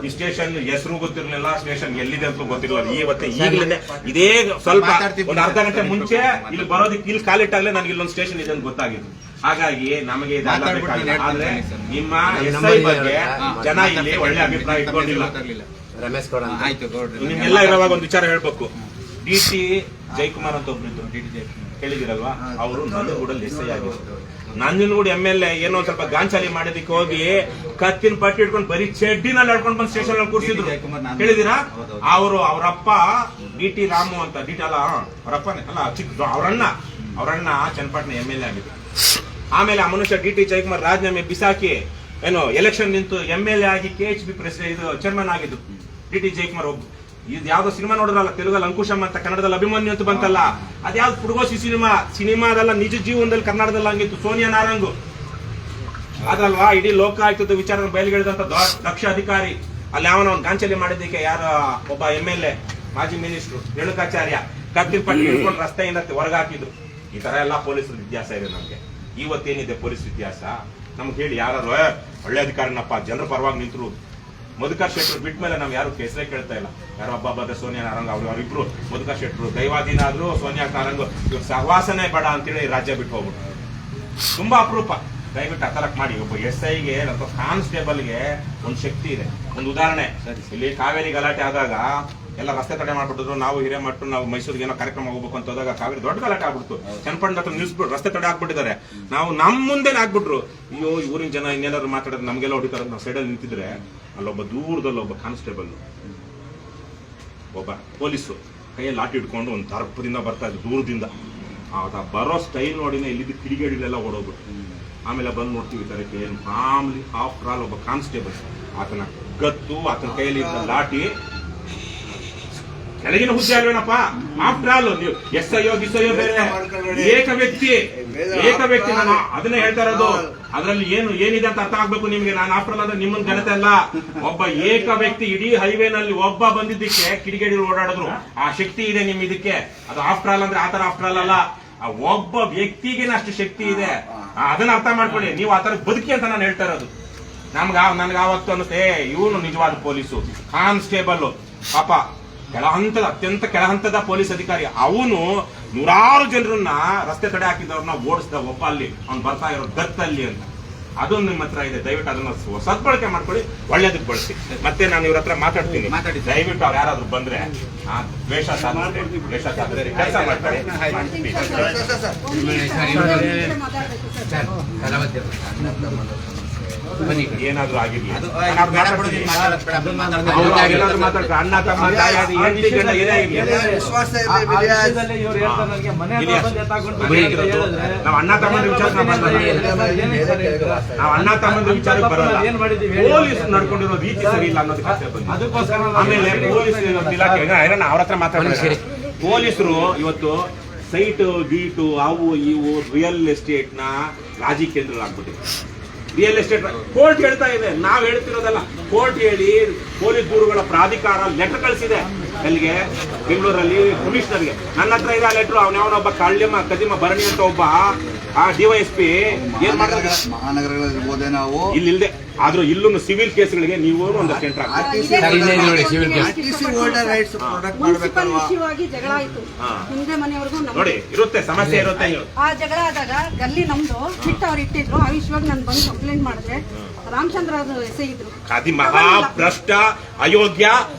ಈ ಸ್ಟೇಷನ್ ಹೆಸರು ಗೊತ್ತಿರ್ಲಿಲ್ಲ, ಸ್ಟೇಷನ್ ಎಲ್ಲಿದೆ ಅಂತ ಗೊತ್ತಿರಲಿಲ್ಲ. ಈಗಲೇ ಇದೇ ಸ್ವಲ್ಪ ಒಂದು ಅರ್ಧ ಗಂಟೆ ಮುಂಚೆ ಇಲ್ಲಿ ಬರೋದಕ್ಕೆ ಇಲ್ಲಿ ಕಾಲಿಟ್ಟಾಗಲೇ ನನಗೆ ಇಲ್ಲೊಂದು ಸ್ಟೇಷನ್ ಇದೆ ಅಂತ ಗೊತ್ತಾಗಿತ್ತು. ಹಾಗಾಗಿ ನಮಗೆ ಇದೆಲ್ಲ ಬೇಕಾಗಿಲ್ಲ. ಆದ್ರೆ ನಿಮ್ಮ SI ಬಗ್ಗೆ ಜನ ಇಲ್ಲಿ ಒಳ್ಳೆ ಅಭಿಪ್ರಾಯ ಇಟ್ಕೊಂಡಿಲ್ಲ. ರಮೇಶ್ ಗೌಡ ನಿಮ್ಗೆಲ್ಲ ಇರುವಾಗ ಒಂದು ವಿಚಾರ ಹೇಳ್ಬೇಕು. DT ಜಯಕುಮಾರ್ ಅಂತ ಒಬ್ರು ಕೇಳಿದಿರಲ್ವಾ? ಅವರು ನಂಜನಗೂಡಲ್ಲಿ SI ಆಗಿದ್ರು. ನಂಜನಗೂಡು MLA ಏನೋ ಸ್ವಲ್ಪ ಗಾಂಚಾಲಿ ಮಾಡೋದಕ್ಕೆ ಹೋಗಿ ಕತ್ತಿನ ಪಟ್ಟಿ ಇಟ್ಕೊಂಡು ಬರೀ ಚಡ್ಡಿನಲ್ಲಿ ನಡ್ಕೊಂಡು ಬಂದು ಸ್ಟೇಷನ್ ಅಲ್ಲಿ ಕೂರಿಸಿದ್ರು. ಕೇಳಿದಿರಾ? ಅವರಪ್ಪ DT ರಾಮು ಅಂತ, DT ಅಲ್ಲ ಅವರಪ್ಪನೇ ಅಲ್ಲ, ಅವರಣ್ಣ ಚನ್ನಪಟ್ಟಣ MLA ಆಗಿದ್ರು. ಆಮೇಲೆ ಆ ಮನುಷ್ಯ DT ಜಯಕುಮಾರ್ ರಾಜೀನಾಮೆ ಬಿಸಾಕಿ ಏನೋ ಎಲೆಕ್ಷನ್ ನಿಂತು MLA ಆಗಿ KHB ಚೇರ್ಮನ್ ಆಗಿದ್ದು. ಡಿ ಜಯಕುಮಾರ್ ಒಬ್ಬ ಇದು ಯಾವ್ದೋ ಸಿನಿಮಾ ನೋಡಿದ್ರಲ್ಲ ತೆಲುಗಲ್ಲಿ ಅಂಕುಶಂ ಅಂತ, ಕನ್ನಡದಲ್ಲಿ ಅಭಿಮನ್ಯು ಅಂತ ಬಂತಲ್ಲ, ಅದ್ಯಾವ್ದು ಪುಡುಗೋಸಿ ಸಿನಿಮಾದಲ್ಲ, ನಿಜ ಜೀವನದಲ್ಲಿ ಕನ್ನಡದಲ್ಲಿ ಹಂಗಿತ್ತು. ಸೋನಿಯಾ ನಾರಂಗು ಅದಲ್ವಾ ಇಡೀ ಲೋಕಾಯುಕ್ತದ ವಿಚಾರ ಬಯలుಗೆಳೆದಂತ ದಕ್ಷ ಅಧಿಕಾರಿ. ಅಲ್ಲಿ ಅವನ ಒಂದು ಗಾಂಚಲಿ ಮಾಡಿದ್ದಕ್ಕೆ ಯಾರ ಒಬ್ಬ MLA ಮಾಜಿ ಮಿನಿಸ್ಟ್ರು ರೇಣುಕಾಚಾರ್ಯ ಕತ್ತಿನ ಪಟ್ಟಿ ಹಿಡ್ಕೊಂಡು ರಸ್ತೆಯಿಂದ ಹೊರಗಾಕಿದ್ರು. ಈ ತರ ಎಲ್ಲಾ ಪೊಲೀಸರ ಇತಿಹಾಸ ಇದೆ ನಮ್ಗೆ. ಇವತ್ತೇನಿದೆ ಪೊಲೀಸ್ ಇತಿಹಾಸ ನಮ್ಗೆ ಹೇಳಿ. ಯಾರು ಒಳ್ಳೆ ಅಧಿಕಾರಿನಪ್ಪ, ಜನರ ಪರವಾಗಿ ನಿಂತರು. ಮಧುಕರ್ ಶೆಟ್ಟರು ಬಿಟ್ಟ ಮೇಲೆ ನಾವು ಯಾರು ಹೆಸರೇ ಕೇಳ್ತಾ ಇಲ್ಲ. ಯಾರೋ ಹಬ್ಬ ಸೋನಿಯಾ ನಾರಂಗ್ ಅವರಿಬ್ರು, ಮಧುಕರ್ ಶೆಟ್ಟರು ದೈವಾಧೀನ ಆದ್ರು, ಸೋನಿಯಾ ನಾರಂಗ್ ಇವ್ರ ಸಹವಾಸನೆ ಬೇಡ ಅಂತೇಳಿ ರಾಜ್ಯ ಬಿಟ್ಟು ಹೋಗ್ಬಿಟ್ಟು. ತುಂಬಾ ಅಪರೂಪ. ದಯವಿಟ್ಟು ಅತಲಕ್ ಮಾಡಿ. ಒಬ್ಬ SIಗೆ ಅಥವಾ ಕಾನ್ಸ್ಟೇಬಲ್ಗೆ ಒಂದು ಶಕ್ತಿ ಇದೆ. ಒಂದು ಉದಾಹರಣೆ, ಇಲ್ಲಿ ಕಾವೇರಿ ಗಲಾಟೆ ಆದಾಗ ಎಲ್ಲ ರಸ್ತೆ ತಡೆ ಮಾಡ್ಬಿಟ್ಟಿದ್ರು. ನಾವು ಹಿರೇಮಠ ನಾವು ಮೈಸೂರಿಗೆ ಏನೋ ಕಾರ್ಯಕ್ರಮ ಹೋಗ್ಬೇಕು ಅಂತ ಹೋದಾಗ ಕಾವೇರಿ ದೊಡ್ಡ ಗಲಾಟೆ ಆಗ್ಬಿಡ್ತು. ಚನ್ನಪಟ್ಟಣ ಹತ್ರ ನಿಲ್ಸ್ಬಿಟ್ಟು ರಸ್ತೆ ತಡೆ ಹಾಕ್ಬಿಟ್ಟಿದ್ದಾರೆ. ನಾವು ನಮ್ಮ ಮುಂದೆನೆ ಆಗ್ಬಿಟ್ರು. ಅಯ್ಯೋ ಊರಿನ ಜನ ಇನ್ನೇನಾದ್ರು ಮಾತಾಡೋದು ನಮ್ಗೆಲ್ಲ ಹೊಡಿತಾರೆ. ನಾವು ಸೈಡಲ್ಲಿ ನಿಂತಿದ್ರೆ ಅಲ್ಲೊಬ್ಬ ದೂರದಲ್ಲಿ ಒಬ್ಬ ಕಾನ್ಸ್ಟೇಬಲ್, ಒಬ್ಬ ಪೊಲೀಸು ಕೈಯಲ್ಲಿ ಲಾಠಿ ಹಿಡ್ಕೊಂಡು ಒಂದು ದರ್ಪದಿಂದ ಬರ್ತಾ ಇದ್ರು ದೂರದಿಂದ. ಆತ ಬರೋ ಸ್ಟೈಲ್ ನೋಡಿನೇ ಇಲ್ಲಿದ್ದು ಕಿಡಿಗೇಡಿಗಳೆಲ್ಲ ಓಡೋಗ್ಬಿಟ್ಟು. ಆಮೇಲೆ ಬಂದು ನೋಡ್ತೀವಿ ತರಕ್ಕೆ ಏನು ಮಾಮೂಲಿ ಆಫ್ಟರ್ ಆಲ್ ಒಬ್ಬ ಕಾನ್ಸ್ಟೇಬಲ್. ಆತನ ಗತ್ತು, ಆತನ ಕೈಯಲ್ಲಿ ಇದ್ದ ಲಾಠಿ ಕೆಳಗಿನ ಹುದ್ದೆ ಅಲ್ವೇನಪ್ಪ. ಆಫ್ಟರ್ ಆಲ್ ನೀವು SIಯೋ ಗಿಸ್ಸಯ್ಯೋ ಬೇರೆ, ಏಕ ವ್ಯಕ್ತಿ. ನಾನು ಅದನ್ನೇ ಹೇಳ್ತಾ ಇರೋದು. ಅದ್ರಲ್ಲಿ ಏನಿದೆ ಅಂತ ಅರ್ಥ ಆಗ್ಬೇಕು ನಿಮ್ಗೆ. ನಾನು ಆಫ್ಟರ್ ಆಲ್ ಅಂದ್ರೆ ನಿಮ್ಮನ್ನ ಘನತೆ ಅಲ್ಲ. ಒಬ್ಬ ಏಕ ವ್ಯಕ್ತಿ ಇಡೀ ಹೈವೇನಲ್ಲಿ ಒಬ್ಬ ಬಂದಿದ್ದಕ್ಕೆ ಕಿಡಿಗೇಡಿಗಳು ಓಡಾಡಿದ್ರು. ಆ ಶಕ್ತಿ ಇದೆ ನಿಮ್ ಇದಕ್ಕೆ. ಅದು ಆಫ್ಟರ್ ಆಲ್ ಅಂದ್ರೆ ಆತರ ಆಫ್ಟರ್ ಆಲ್ ಅಲ್ಲ. ಒಬ್ಬ ವ್ಯಕ್ತಿಗೆ ಅಷ್ಟು ಶಕ್ತಿ ಇದೆ. ಅದನ್ನ ಅರ್ಥ ಮಾಡ್ಕೊಳ್ಳಿ. ನೀವು ಆತರ ಬದುಕಿ ಅಂತ ನಾನು ಹೇಳ್ತಾ ಇರೋದು. ನನ್ಗೆ ಆವತ್ತು ಅನ್ನಿಸ್ತೆ ಇವನು ನಿಜವಾದ ಪೊಲೀಸು ಕಾನ್ಸ್ಟೇಬಲ್. ಪಾಪ ಅತ್ಯಂತ ಕೆಳಹಂತದ ಪೊಲೀಸ್ ಅಧಿಕಾರಿ. ಅವನು ನೂರಾರು ಜನರನ್ನ ರಸ್ತೆ ತಡೆ ಹಾಕಿದವ್ರನ್ನ ಓಡಿಸಿದ ಒಬ್ಬ. ಅಲ್ಲಿ ಅವ್ನು ಬರ್ತಾ ಇರೋ ಗತ್ತಲ್ಲಿ ಅಂತ. ಅದೊಂದು ನಿಮ್ಮ ಹತ್ರ ಇದೆ. ದಯವಿಟ್ಟು ಅದನ್ನ ಸದ್ಬಳಕೆ ಮಾಡ್ಕೊಳ್ಳಿ, ಒಳ್ಳೇದಕ್ಕೆ ಬಳಸಿ. ಮತ್ತೆ ನಾನು ಇವ್ರ ಹತ್ರ ಮಾತಾಡ್ತೀನಿ. ದಯವಿಟ್ಟು ಅವ್ರು ಯಾರಾದ್ರೂ ಬಂದ್ರೆ ದ್ವೇಷ ಸಾಧಿಸಿ ಕೆಲಸ ಮಾಡ್ತಾರೆ. ಏನಾದ್ರೂ ಆಗಿರ್ಲಿ, ಅಣ್ಣ ತಮ್ಮ ನಾವು ಅಣ್ಣ ತಮ್ಮಂದ ವಿಚಾರಕ್ಕೆ ಬರಲ್ಲ. ಪೊಲೀಸ್ ನಡ್ಕೊಂಡಿರೋ ರೀತಿ ಸರಿ ಇಲ್ಲ ಅನ್ನೋದಕ್ಕೆ ಬಂದಿದೆ. ಆಮೇಲೆ ಪೊಲೀಸ್ ಇಲಾಖೆ ಅವ್ರ ಹತ್ರ ಮಾತಾಡ್ತಾರೆ. ಪೊಲೀಸರು ಇವತ್ತು ಸೈಟ್ ಗೀಟು ಅವು ಇವು ರಿಯಲ್ ಎಸ್ಟೇಟ್ ನ ರಾಜಿ ಕೇಂದ್ರಗಳಾಗ್ಬಿಟ್ಟಿದೆ. ರಿಯಲ್ ಎಸ್ಟೇಟ್ ಕೋರ್ಟ್ ಹೇಳ್ತಾ ಇದೆ, ನಾವ್ ಹೇಳ್ತಿರೋದಲ್ಲ. ಕೋರ್ಟ್ ಹೇಳಿ ಪೊಲೀಸ್ ದೂರುಗಳ ಪ್ರಾಧಿಕಾರ ಲೆಟರ್ ಕಳಿಸಿದೆ. ಎಲ್ಲಿಗೆ? ಬೆಂಗಳೂರಲ್ಲಿ ಕಮಿಷನರ್ಗೆ. ನನ್ನ ಹತ್ರ ಇದೆ ಆ ಲೆಟರ್. ಅವನೊಬ್ಬ ಕದಿಮ ಭರಣಿ ಅಂತ ಒಬ್ಬ DYSP ಏನ್ ಮಾಡ್ತಾರೆ ಮಹಾನಗರಗಳಲ್ಲಿ ನಾವು ಇಲ್ಲಿದೆ. ಆದ್ರೂ ಇಲ್ಲೂ ಸಿವಿಲ್ ಕೇಸ್ಗಳಿಗೆ ನೀವು ಒಂದು ಸೆಂಟರ್ ನೋಡಿ ಇರುತ್ತೆ, ಸಮಸ್ಯೆ ಇರುತ್ತೆ. ಆ ಜಗಳ ಆದಾಗ ಗಲ್ಲಿ ನಮ್ದು ಬಿಟ್ಟು ಅವ್ರು ಇಟ್ಟಿದ್ರು. ಆ ವಿಷಯವಾಗಿ ನಾನು ಬಂದು ಕಂಪ್ಲೇಂಟ್ ಮಾಡಿದ್ರೆ ರಾಮಚಂದ್ರ SI ಇದ್ರು. ಅತಿ ಮಹಾಭ್ರಷ್ಟ ಅಯೋಗ್ಯ.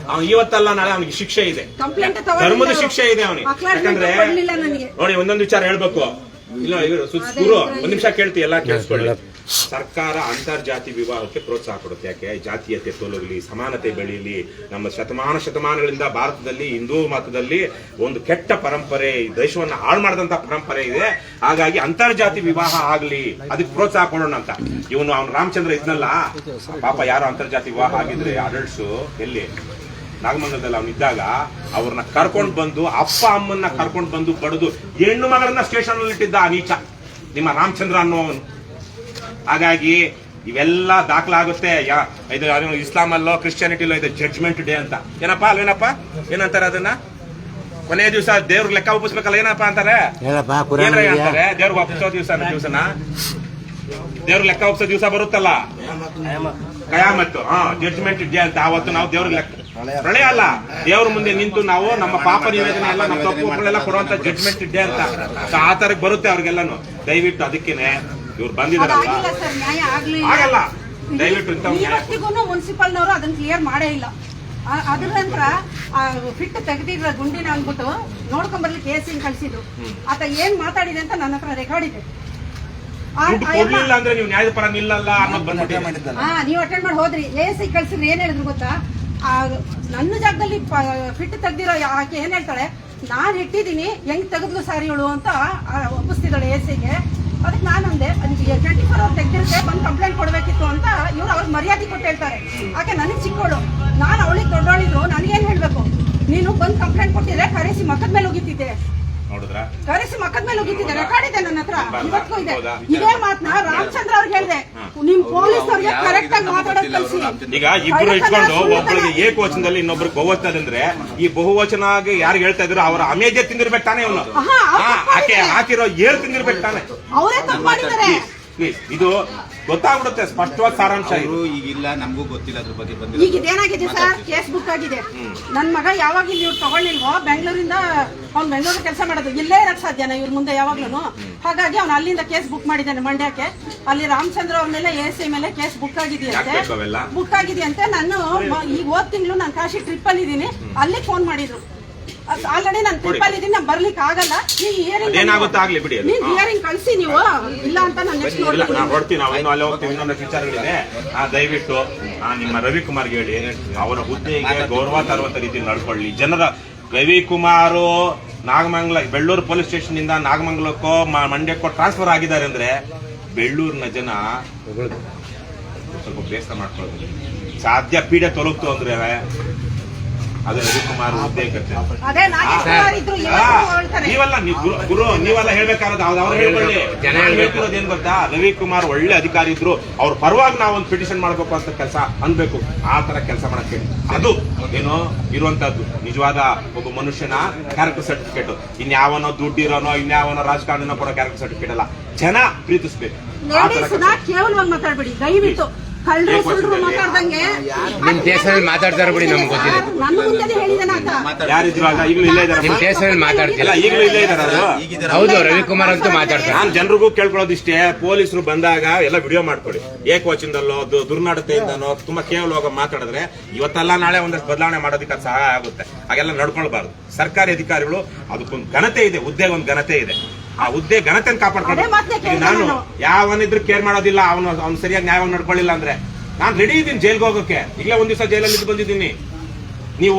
ಇವತ್ತಲ್ಲ ನಾಳೆ ಅವನಿಗೆ ಶಿಕ್ಷೆ ಇದೆ, ಕಂಪ್ಲೇಂಟ್ ಧರ್ಮದ ಶಿಕ್ಷೆ ಇದೆ ಅವನಿಗೆ. ಯಾಕಂದ್ರೆ ನೋಡಿ ಒಂದೊಂದು ವಿಚಾರ ಹೇಳ್ಬೇಕು. ಇಲ್ಲ ಗುರು ಒಂದ್ ನಿಮಿಷ ಕೇಳ್ತಿ, ಎಲ್ಲ ಕೇಳಿಸ್ಕೊಳ್ಳಿ. ಸರ್ಕಾರ ಅಂತರ್ಜಾತಿ ವಿವಾಹಕ್ಕೆ ಪ್ರೋತ್ಸಾಹ ಕೊಡುತ್ತೆ. ಯಾಕೆ? ಜಾತೀಯತೆ ತೊಲಗಲಿ, ಸಮಾನತೆ ಬೆಳೀಲಿ. ನಮ್ಮ ಶತಮಾನಗಳಿಂದ ಭಾರತದಲ್ಲಿ ಹಿಂದೂ ಮತದಲ್ಲಿ ಒಂದು ಕೆಟ್ಟ ಪರಂಪರೆ, ದೇಶವನ್ನ ಹಾಳು ಮಾಡಿದಂತ ಪರಂಪರೆ ಇದೆ. ಹಾಗಾಗಿ ಅಂತರ್ಜಾತಿ ವಿವಾಹ ಆಗ್ಲಿ, ಅದಕ್ಕೆ ಪ್ರೋತ್ಸಾಹ ಕೊಡೋಣ ಅಂತ. ಅವನು ರಾಮಚಂದ್ರ ಇದ್ನಲ್ಲ ಪಾಪ, ಯಾರೋ ಅಂತರ್ಜಾತಿ ವಿವಾಹ ಆಗಿದ್ರೆ ಅಡಲ್ಟ್ಸ್ ಎಲ್ಲಿ ನಾಗಮಂಗಲದಲ್ಲಿ ಅವನಿದ್ದಾಗ ಅವ್ರನ್ನ ಕರ್ಕೊಂಡು ಬಂದು, ಅಪ್ಪ ಅಮ್ಮನ್ನ ಕರ್ಕೊಂಡು ಬಂದು ಬಡದು ಹೆಣ್ಣು ಮಗಳನ್ನ ಸ್ಟೇಷನ್ ಅಲ್ಲಿ ಇಟ್ಟಿದ್ದ ಆ ನೀಚ ನಿಮ್ಮ ರಾಮಚಂದ್ರ ಅನ್ನೋವನು. ಹಾಗಾಗಿ ಇವೆಲ್ಲ ದಾಖಲಾಗುತ್ತೆ. ಇದು ಇಸ್ಲಾಂ ಅಲ್ಲೋ ಕ್ರಿಶ್ಚಿಯಾನಿಟಿಲೋ ಇದೆ ಜಡ್ಜ್ಮೆಂಟ್ ಡೇ ಅಂತ. ಏನಪ್ಪ ಅಲ್ವೇನಪ್ಪ ಏನಂತಾರೆ ಅದನ್ನ? ಕೊನೆಯ ದಿವಸ ದೇವ್ರಿಗೆ ಲೆಕ್ಕ ಒಪ್ಪಿಸ್ಬೇಕಲ್ಲ, ಏನಪ್ಪ ಅಂತಾರೆ? ಅಂತಾರೆ ದೇವ್ರಿಗೆ ಒಪ್ಪಿಸೋ ದಿವಸನ ದೇವ್ರಿಗೆ ಲೆಕ್ಕ ಒಪ್ಪಿಸೋ ದಿವಸ ಬರುತ್ತಲ್ಲ, ಕಯಾಮತ್ತು. ಜಡ್ಜ್ಮೆಂಟ್ ಡೇ ಅಂತ. ಅವತ್ತು ನಾವು ದೇವ್ರಿಗೆ ಲೆಕ್ಕ, ಪ್ರಳಯ ಅಲ್ಲ, ದೇವ್ರ ಮುಂದೆ ನಿಂತು ನಾವು ನಮ್ಮ ಪಾಪ ನಿವೇದನೆ ಎಲ್ಲ ನಮ್ಮ ತಪ್ಪುಗಳೆಲ್ಲ ಕೊಡುವಂತ ಜಡ್ಜ್ಮೆಂಟ್ ಡೇ ಅಂತ. ಆ ತರಕ್ಕೆ ಬರುತ್ತೆ ಅವ್ರಿಗೆಲ್ಲಾನು. ದಯವಿಟ್ಟು ಅದಕ್ಕೇನೆ ಇವ್ರು ಬಂದಿದಾರಲ್ಲ, ಆಗಲ್ಲ. ದಯವಿಟ್ಟು ಮುನ್ಸಿಪಲ್ನವರು ಅದನ್ನ ಕ್ಲಿಯರ್ ಮಾಡೇ ಇಲ್ಲ. ಅದ್ರ ನಂತರ ಫಿಟ್ ತೆಗೆದಿದ್ರ ಗುಂಡಿನ ಅಂದ್ಬಿಟ್ಟು ನೋಡ್ಕೊಂಡ್ಬರ್ಲಿಕ್ಕೆ ASI ಕಳ್ಸಿದ್ರು. ಆತ ಏನ್ ಮಾತಾಡಿದೆ ಅಂತ ನನ್ನ ಹತ್ರ ರೆಕಾರ್ಡ್ ಇದೆ. ಅಂದ್ರೆ ನೀವು ನ್ಯಾಯದ ಪರ ನಿಲ್ಲಲ್ಲ ಅನ್ನೋದು ಬಂದ್ಬಿಟ್ಟು ನೀವು ಅಟೆಂಡ್ ಮಾಡಿ ಹೋದ್ರಿ. ASI ಕಳ್ಸಿದ್ರೆ ಏನ್ ಹೇಳಿದ್ರು ಗೊತ್ತಾ? ನನ್ನ ಜಾಗದಲ್ಲಿ ಫಿಟ್ ತೆಗ್ದಿರೋ ಆಕೆ ಏನ್ ಹೇಳ್ತಾಳೆ, ನಾನ್ ಇಟ್ಟಿದ್ದೀನಿ, ಹೆಂಗ್ ತೆಗೆದ್ಲು ಸಾರಿ ಇವಳು ಅಂತ ಒಪ್ಪಿಸ್ತಿದ್ದಾಳೆ ASIಗೆ. ಅದಕ್ಕೆ ನಾನಂದೆ, ಅದಕ್ಕೆ 24 hours ತೆಗ್ದಿರುತ್ತೆ, ಬಂದು ಕಂಪ್ಲೇಂಟ್ ಕೊಡ್ಬೇಕಿತ್ತು ಅಂತ ಇವ್ರು ಅವ್ರಿಗೆ ಮರ್ಯಾದೆ ಕೊಟ್ಟು ಹೇಳ್ತಾರೆ. ಆಕೆ ನನಗೆ ಚಿಕ್ಕವಳು, ನಾನು ಅವಳಿಗೆ ದೊಡ್ಡವಳಿದ್ರು ನನಗೇನು ಹೇಳ್ಬೇಕು? ನೀನು ಬಂದು ಕಂಪ್ಲೇಂಟ್ ಕೊಟ್ಟಿದ್ರೆ ಕರೆಸಿ ಮಕ್ಕದ ಮೇಲೆ ಹೋಗಿತ್ತಿದ್ದೆ, ನೋಡಿದ್ರ ಕರೆಸಿ ಮಕ್ಕದ ಮೇಲೆ ಹೋಗಿದ್ದೆ, ರೆಕಾರ್ಡ್ ಇದೆ ನನ್ನ ಹತ್ರ, ಇವತ್ತು ಇದೆ. ಇದೇ ಮಾತನ್ನ ರಾಮಚಂದ್ರ ಅವ್ರಿಗೆ ಹೇಳಿದೆ, ನಿಮ್ ಪೊಲೀಸ್ ಅವ್ರಿಗೆ ಕರೆಕ್ಟ್ ಆಗಿ ಮಾತಾಡೋದು ಕಲಿಸಿ. ಈಗ ಇಬ್ರು ಇಟ್ಕೊಂಡು ಒಬ್ಬಳಿಗೆ ಏಕವಚನದಲ್ಲಿ ಇನ್ನೊಬ್ರು ಬಹುವಚನ ಅಂದ್ರೆ ಈ ಬಹುವಚನ ಯಾರು ಹೇಳ್ತಾ ಇದ್ರು ಅವರ ಅಮೇಜೆ ತಿಂದಿರ್ಬೇಕು ತಾನೇ ಅವನು, ಆಕೆ ಹಾಕಿರೋ ಏಳು ತಿಂದಿರ್ಬೇಕು ತಾನೆ, ಅವರೇ ತಪ್ಪು ಮಾಡಿದ್ದಾರೆ. ಇದು ಗೊತ್ತಾಗ್ಬಿಡುತ್ತೆ ಸ್ಪಷ್ಟವಾದ ಸಾರಾಂಶ. ಇದು ಈಗಿಲ್ಲ, ನಮಗೂ ಗೊತ್ತಿಲ್ಲ ಅದ್ರ ಬಗ್ಗೆ ಬಂದಿಲ್ಲ. ಈಗ ಇದೇನಾಗಿದೆ ಸರ್, ಕೇಸ್ ಬುಕ್ ಆಗಿದೆ. ನನ್ ಮಗ ಯಾವಾಗ ಇಲ್ಲಿ ಇವ್ರು ತಗೊಳ್ಳಿಲ್ವೋ, ಬೆಂಗಳೂರಿಂದ ಅವ್ನು ಬೆಂಗಳೂರು ಕೆಲಸ ಮಾಡೋದು, ಇಲ್ಲೇ ಇರಕ್ ಸಾಧ್ಯನಾ ಇವ್ರ ಮುಂದೆ ಯಾವಾಗ್ಲೂ? ಹಾಗಾಗಿ ಅವ್ನು ಅಲ್ಲಿಂದ ಕೇಸ್ ಬುಕ್ ಮಾಡಿದ್ದಾನೆ ಮಂಡ್ಯಕ್ಕೆ. ಅಲ್ಲಿ ರಾಮಚಂದ್ರ ಅವ್ರ ಮೇಲೆ ASI ಮೇಲೆ ಕೇಸ್ ಬುಕ್ ಆಗಿದೆಯಂತೆ, ಬುಕ್ ಆಗಿದೆಯಂತೆ. ನಾನು ಈಗ ಹೋದ್ ತಿಂಗಳು ನಾನು ಕಾಶಿ ಟ್ರಿಪ್ ಅಲ್ಲಿ ಇದ್ದೀನಿ, ಅಲ್ಲಿ ಫೋನ್ ಮಾಡಿದ್ರು. ಆಲ್ರೆಡಿ ನಾನು ಟ್ರಿಪ್ ಅಲ್ಲಿ ಇದ್ದೀನಿ, ನಾನು ಬರ್ಲಿಕ್ಕೆ ಆಗಲ್ಲ, ಏನಾಗುತ್ತೆ ಬಿಡಿ, ಹಿಯರಿಂಗ್ ಕಳ್ಸಿ ನೀವು, ಇಲ್ಲ ಅಂತ ನಾನು ನೆಕ್ಸ್ಟ್ ನೋಡ್ತೀನಿ. ನಾವು ಇನ್ನೂ ಅಲ್ಲಿ ಹೋಗ್ತೀವಿ, ಇನ್ನೊಂದು ವಿಚಾರಗಳಿದೆ. ದಯವಿಟ್ಟು ನಿಮ್ಮ ರವಿಕುಮಾರ್ಗೆ ಹೇಳಿ ಅವರ ಹುದ್ದೆಗೆ ಗೌರವ ತರುವಂತ ರೀತಿಯಲ್ಲಿ ನಡ್ಕೊಳ್ಳಿ. ಜನರ ರವಿಕುಮಾರ್ ನಾಗಮಂಗಲ ಬೆಳ್ಳೂರು ಪೊಲೀಸ್ ಸ್ಟೇಷನ್ ಇಂದ ನಾಗಮಂಗಲಕ್ಕೋ ಮಂಡ್ಯಕ್ಕೋ ಟ್ರಾನ್ಸ್ಫರ್ ಆಗಿದ್ದಾರೆ ಅಂದ್ರೆ ಬೆಳ್ಳೂರಿನ ಜನ ಸ್ವಲ್ಪ ಬೇಸರ ಮಾಡ್ಕೊಳ್ಳೋದು ಸಾಧ್ಯ. ಪೀಡೆ ತೊಲಗ್ತು ಅಂದ್ರೆ ಅದು ರವಿಕುಮಾರ್ ಹುದ್ದೆ ನೀವಲ್ಲ, ಗುರು ನೀವೆಲ್ಲ ಹೇಳ್ಬೇಕಾದ್ರೆ ಅವ್ರು ಹೇಳ್ಕೊಳ್ಳಿ. ಜನ ಹೇಳ್ತಿರೋದು ಏನ್ ಗೊತ್ತಾ, ರವಿಕುಮಾರ್ ಒಳ್ಳೆ ಅಧಿಕಾರಿ ಇದ್ರು, ಅವ್ರ ಪರವಾಗಿ ನಾವು ಒಂದು ಪಿಟಿಷನ್ ಮಾಡ್ಬೇಕು ಅಂತ ಕೆಲಸ ಅನ್ಬೇಕು. ಆ ತರ ಕೆಲಸ ಮಾಡಕ್ಕೆ ಅದು ಏನು ಇರುವಂತದ್ದು ನಿಜವಾದ ಒಬ್ಬ ಮನುಷ್ಯನ ಕ್ಯಾರೆಕ್ಟರ್ ಸರ್ಟಿಫಿಕೇಟ್. ಇನ್ಯಾವನೋ ದುಡ್ಡಿರೋನೋ ಇನ್ಯಾವನೋ ರಾಜಕಾರಣಿನೋ ಕೊಡೋ ಕ್ಯಾರೆಕ್ಟರ್ ಸರ್ಟಿಫಿಕೇಟ್ ಅಲ್ಲ, ಜನ ಪ್ರೀತಿಸ್ಬೇಕು. ಕೇವಲವಾಗಿ ಮಾತಾಡ್ಬೇಡಿ ದಯವಿಟ್ಟು. ನಿಮ್ ದೇಶದಲ್ಲಿ ಮಾತಾಡ್ತಾರ ಬಿಡಿ, ನಮ್ಗೆ ಗೊತ್ತಿದೆ. ಯಾರಿದ್ರು ಈಗಲೂ ಇಲ್ಲೇ ಇದ್ದಾರೆ, ನಿಮ್ ದೇಶದಲ್ಲಿ ಮಾತಾಡ್ತಿಲ್ಲ, ಈಗಲೂ ಇಲ್ಲೇ ಇದ್ದಾರೆ. ಹೌದು, ರವಿಕುಮಾರ್ ಅಂತೂ ಮಾತಾಡ್ತಾರೆ. ನಾನ್ ಜನರಿಗೂ ಕೇಳ್ಕೊಳ್ಳೋದಿಷ್ಟೇ, ಪೊಲೀಸರು ಬಂದಾಗ ಎಲ್ಲ ವಿಡಿಯೋ ಮಾಡ್ಕೊಡಿ. ಏಕವಚನದಲ್ಲೋ ದುರ್ನಾಡತೆಯಿಂದನೋ ತುಂಬಾ ಕೇವಲವಾಗಿ ಮಾತಾಡಿದ್ರೆ ಇವತ್ತೆಲ್ಲ ನಾಳೆ ಒಂದಷ್ಟು ಬದಲಾವಣೆ ಮಾಡೋದಕ್ಕೆ ಸಹಾಯ ಆಗುತ್ತೆ. ಹಾಗೆಲ್ಲ ನಡ್ಕೊಳ್ಬಾರ್ದು. ಸರ್ಕಾರಿ ಅಧಿಕಾರಿಗಳು ಅದಕ್ಕೊಂದು ಘನತೆ ಇದೆ, ಹುದ್ದೆಗೆ ಒಂದು ಘನತೆ ಇದೆ. ಆ ಹುದ್ದೆ ಘನತೆಯನ್ನು ಕಾಪಾಡ್ಕೊಂಡು ನಾನು ಯಾವನಿದ್ರು ಕೇರ್ ಮಾಡೋದಿಲ್ಲ. ಅವ್ನು ಸರಿಯಾಗಿ ನ್ಯಾಯವಾಗಿ ನಡ್ಕೊಳ್ಳಿಲ್ಲ ಅಂದ್ರೆ ನಾನು ರೆಡಿ ಇದ್ದೀನಿ ಜೈಲ್ಗೆ ಹೋಗೋಕೆ. ಈಗಲೇ ಒಂದ್ ದಿವಸ ಜೈಲಲ್ಲಿ ಬಂದಿದ್ದೀನಿ. ನೀವು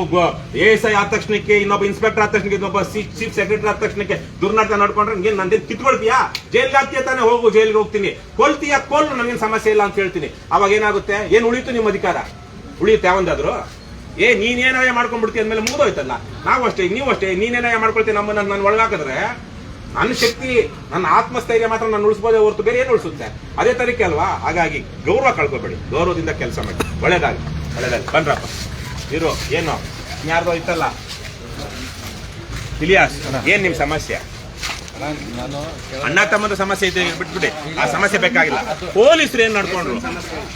ASI ಆದ ತಕ್ಷಣಕ್ಕೆ, ಇನ್ನೊಬ್ಬ ಇನ್ಸ್ಪೆಕ್ಟರ್ ಆದ ತಕ್ಷಣಕ್ಕೆ, ಇನ್ನೊಬ್ಬ ಚೀಫ್ ಸೆಕ್ರೆಟರಿ ಆದ ತಕ್ಷಣಕ್ಕೆ ದುರ್ನಾಟ ನಡ್ಕೊಂಡ್ರೆ ನೀನ್ ನಂದೇನು ಕಿತ್ಕೊಳ್ತೀಯಾ? ಜೈಲ್ಗೆ ಆಗ್ತೀಯ ತಾನೆ, ಹೋಗು ಜೈಲ್ಗೆ ಹೋಗ್ತೀನಿ. ಕೊಲ್ತೀಯಾ ಕೊಲ್ಲು, ನನ್ಗೇನು ಸಮಸ್ಯೆ ಇಲ್ಲ ಅಂತ ಹೇಳ್ತೀನಿ. ಅವಾಗ ಏನಾಗುತ್ತೆ? ಏನ್ ಉಳಿತು ನಿಮ್ಮ ಅಧಿಕಾರ? ಉಳಿಯುತ್ತೆ ಯಾವಂದಾದ್ರು? ನೀನೇನಾಯ ಮಾಡ್ಕೊಂಡ್ಬಿಡ್ತೀಯ ಅಂದ್ಮೇಲೆ ಮುಗಿದೋಯ್ತಲ್ಲ. ನಾವು ಅಷ್ಟೇ, ನೀವು ಅಷ್ಟೇ, ನೀನೇನಾಯ ಮಾಡ್ಕೊಳ್ತೀವಿ ನಮ್ಮನ್ನ ನಾನು ಒಳಗಾಕಿದ್ರೆ ನನ್ನ ಶಕ್ತಿ, ನನ್ನ ಆತ್ಮಸ್ಥೈರ್ಯ ಮಾತ್ರ ನಾನು ಉಳಿಸ್ಬೋದೇ ಹೊರತು ಬೇರೆ ಏನು ಉಳಿಸುತ್ತೆ? ಅದೇ ತರೀಕೆ ಅಲ್ವಾ? ಹಾಗಾಗಿ ಗೌರವ ಕಳ್ಕೊಬೇಡಿ, ಗೌರವದಿಂದ ಕೆಲಸ ಮಾಡಿ. ಒಳ್ಳೇದಾಗಿ ಬನ್ರಪ್ಪ. ಇರು ಏನು ಯಾರ್ದೋ ಇತ್ತಲ್ಲ ಇಲಿಯಾಸ್, ಏನ್ ನಿಮ್ ಸಮಸ್ಯೆ? ಅಣ್ಣ ತಮ್ಮದ ಸಮಸ್ಯೆ ಇದೆ ಬಿಟ್ಬಿಡಿ, ಆ ಸಮಸ್ಯೆ ಬೇಕಾಗಿಲ್ಲ. ಪೊಲೀಸರು ಏನ್ ನಡ್ಕೊಂಡ್ರು?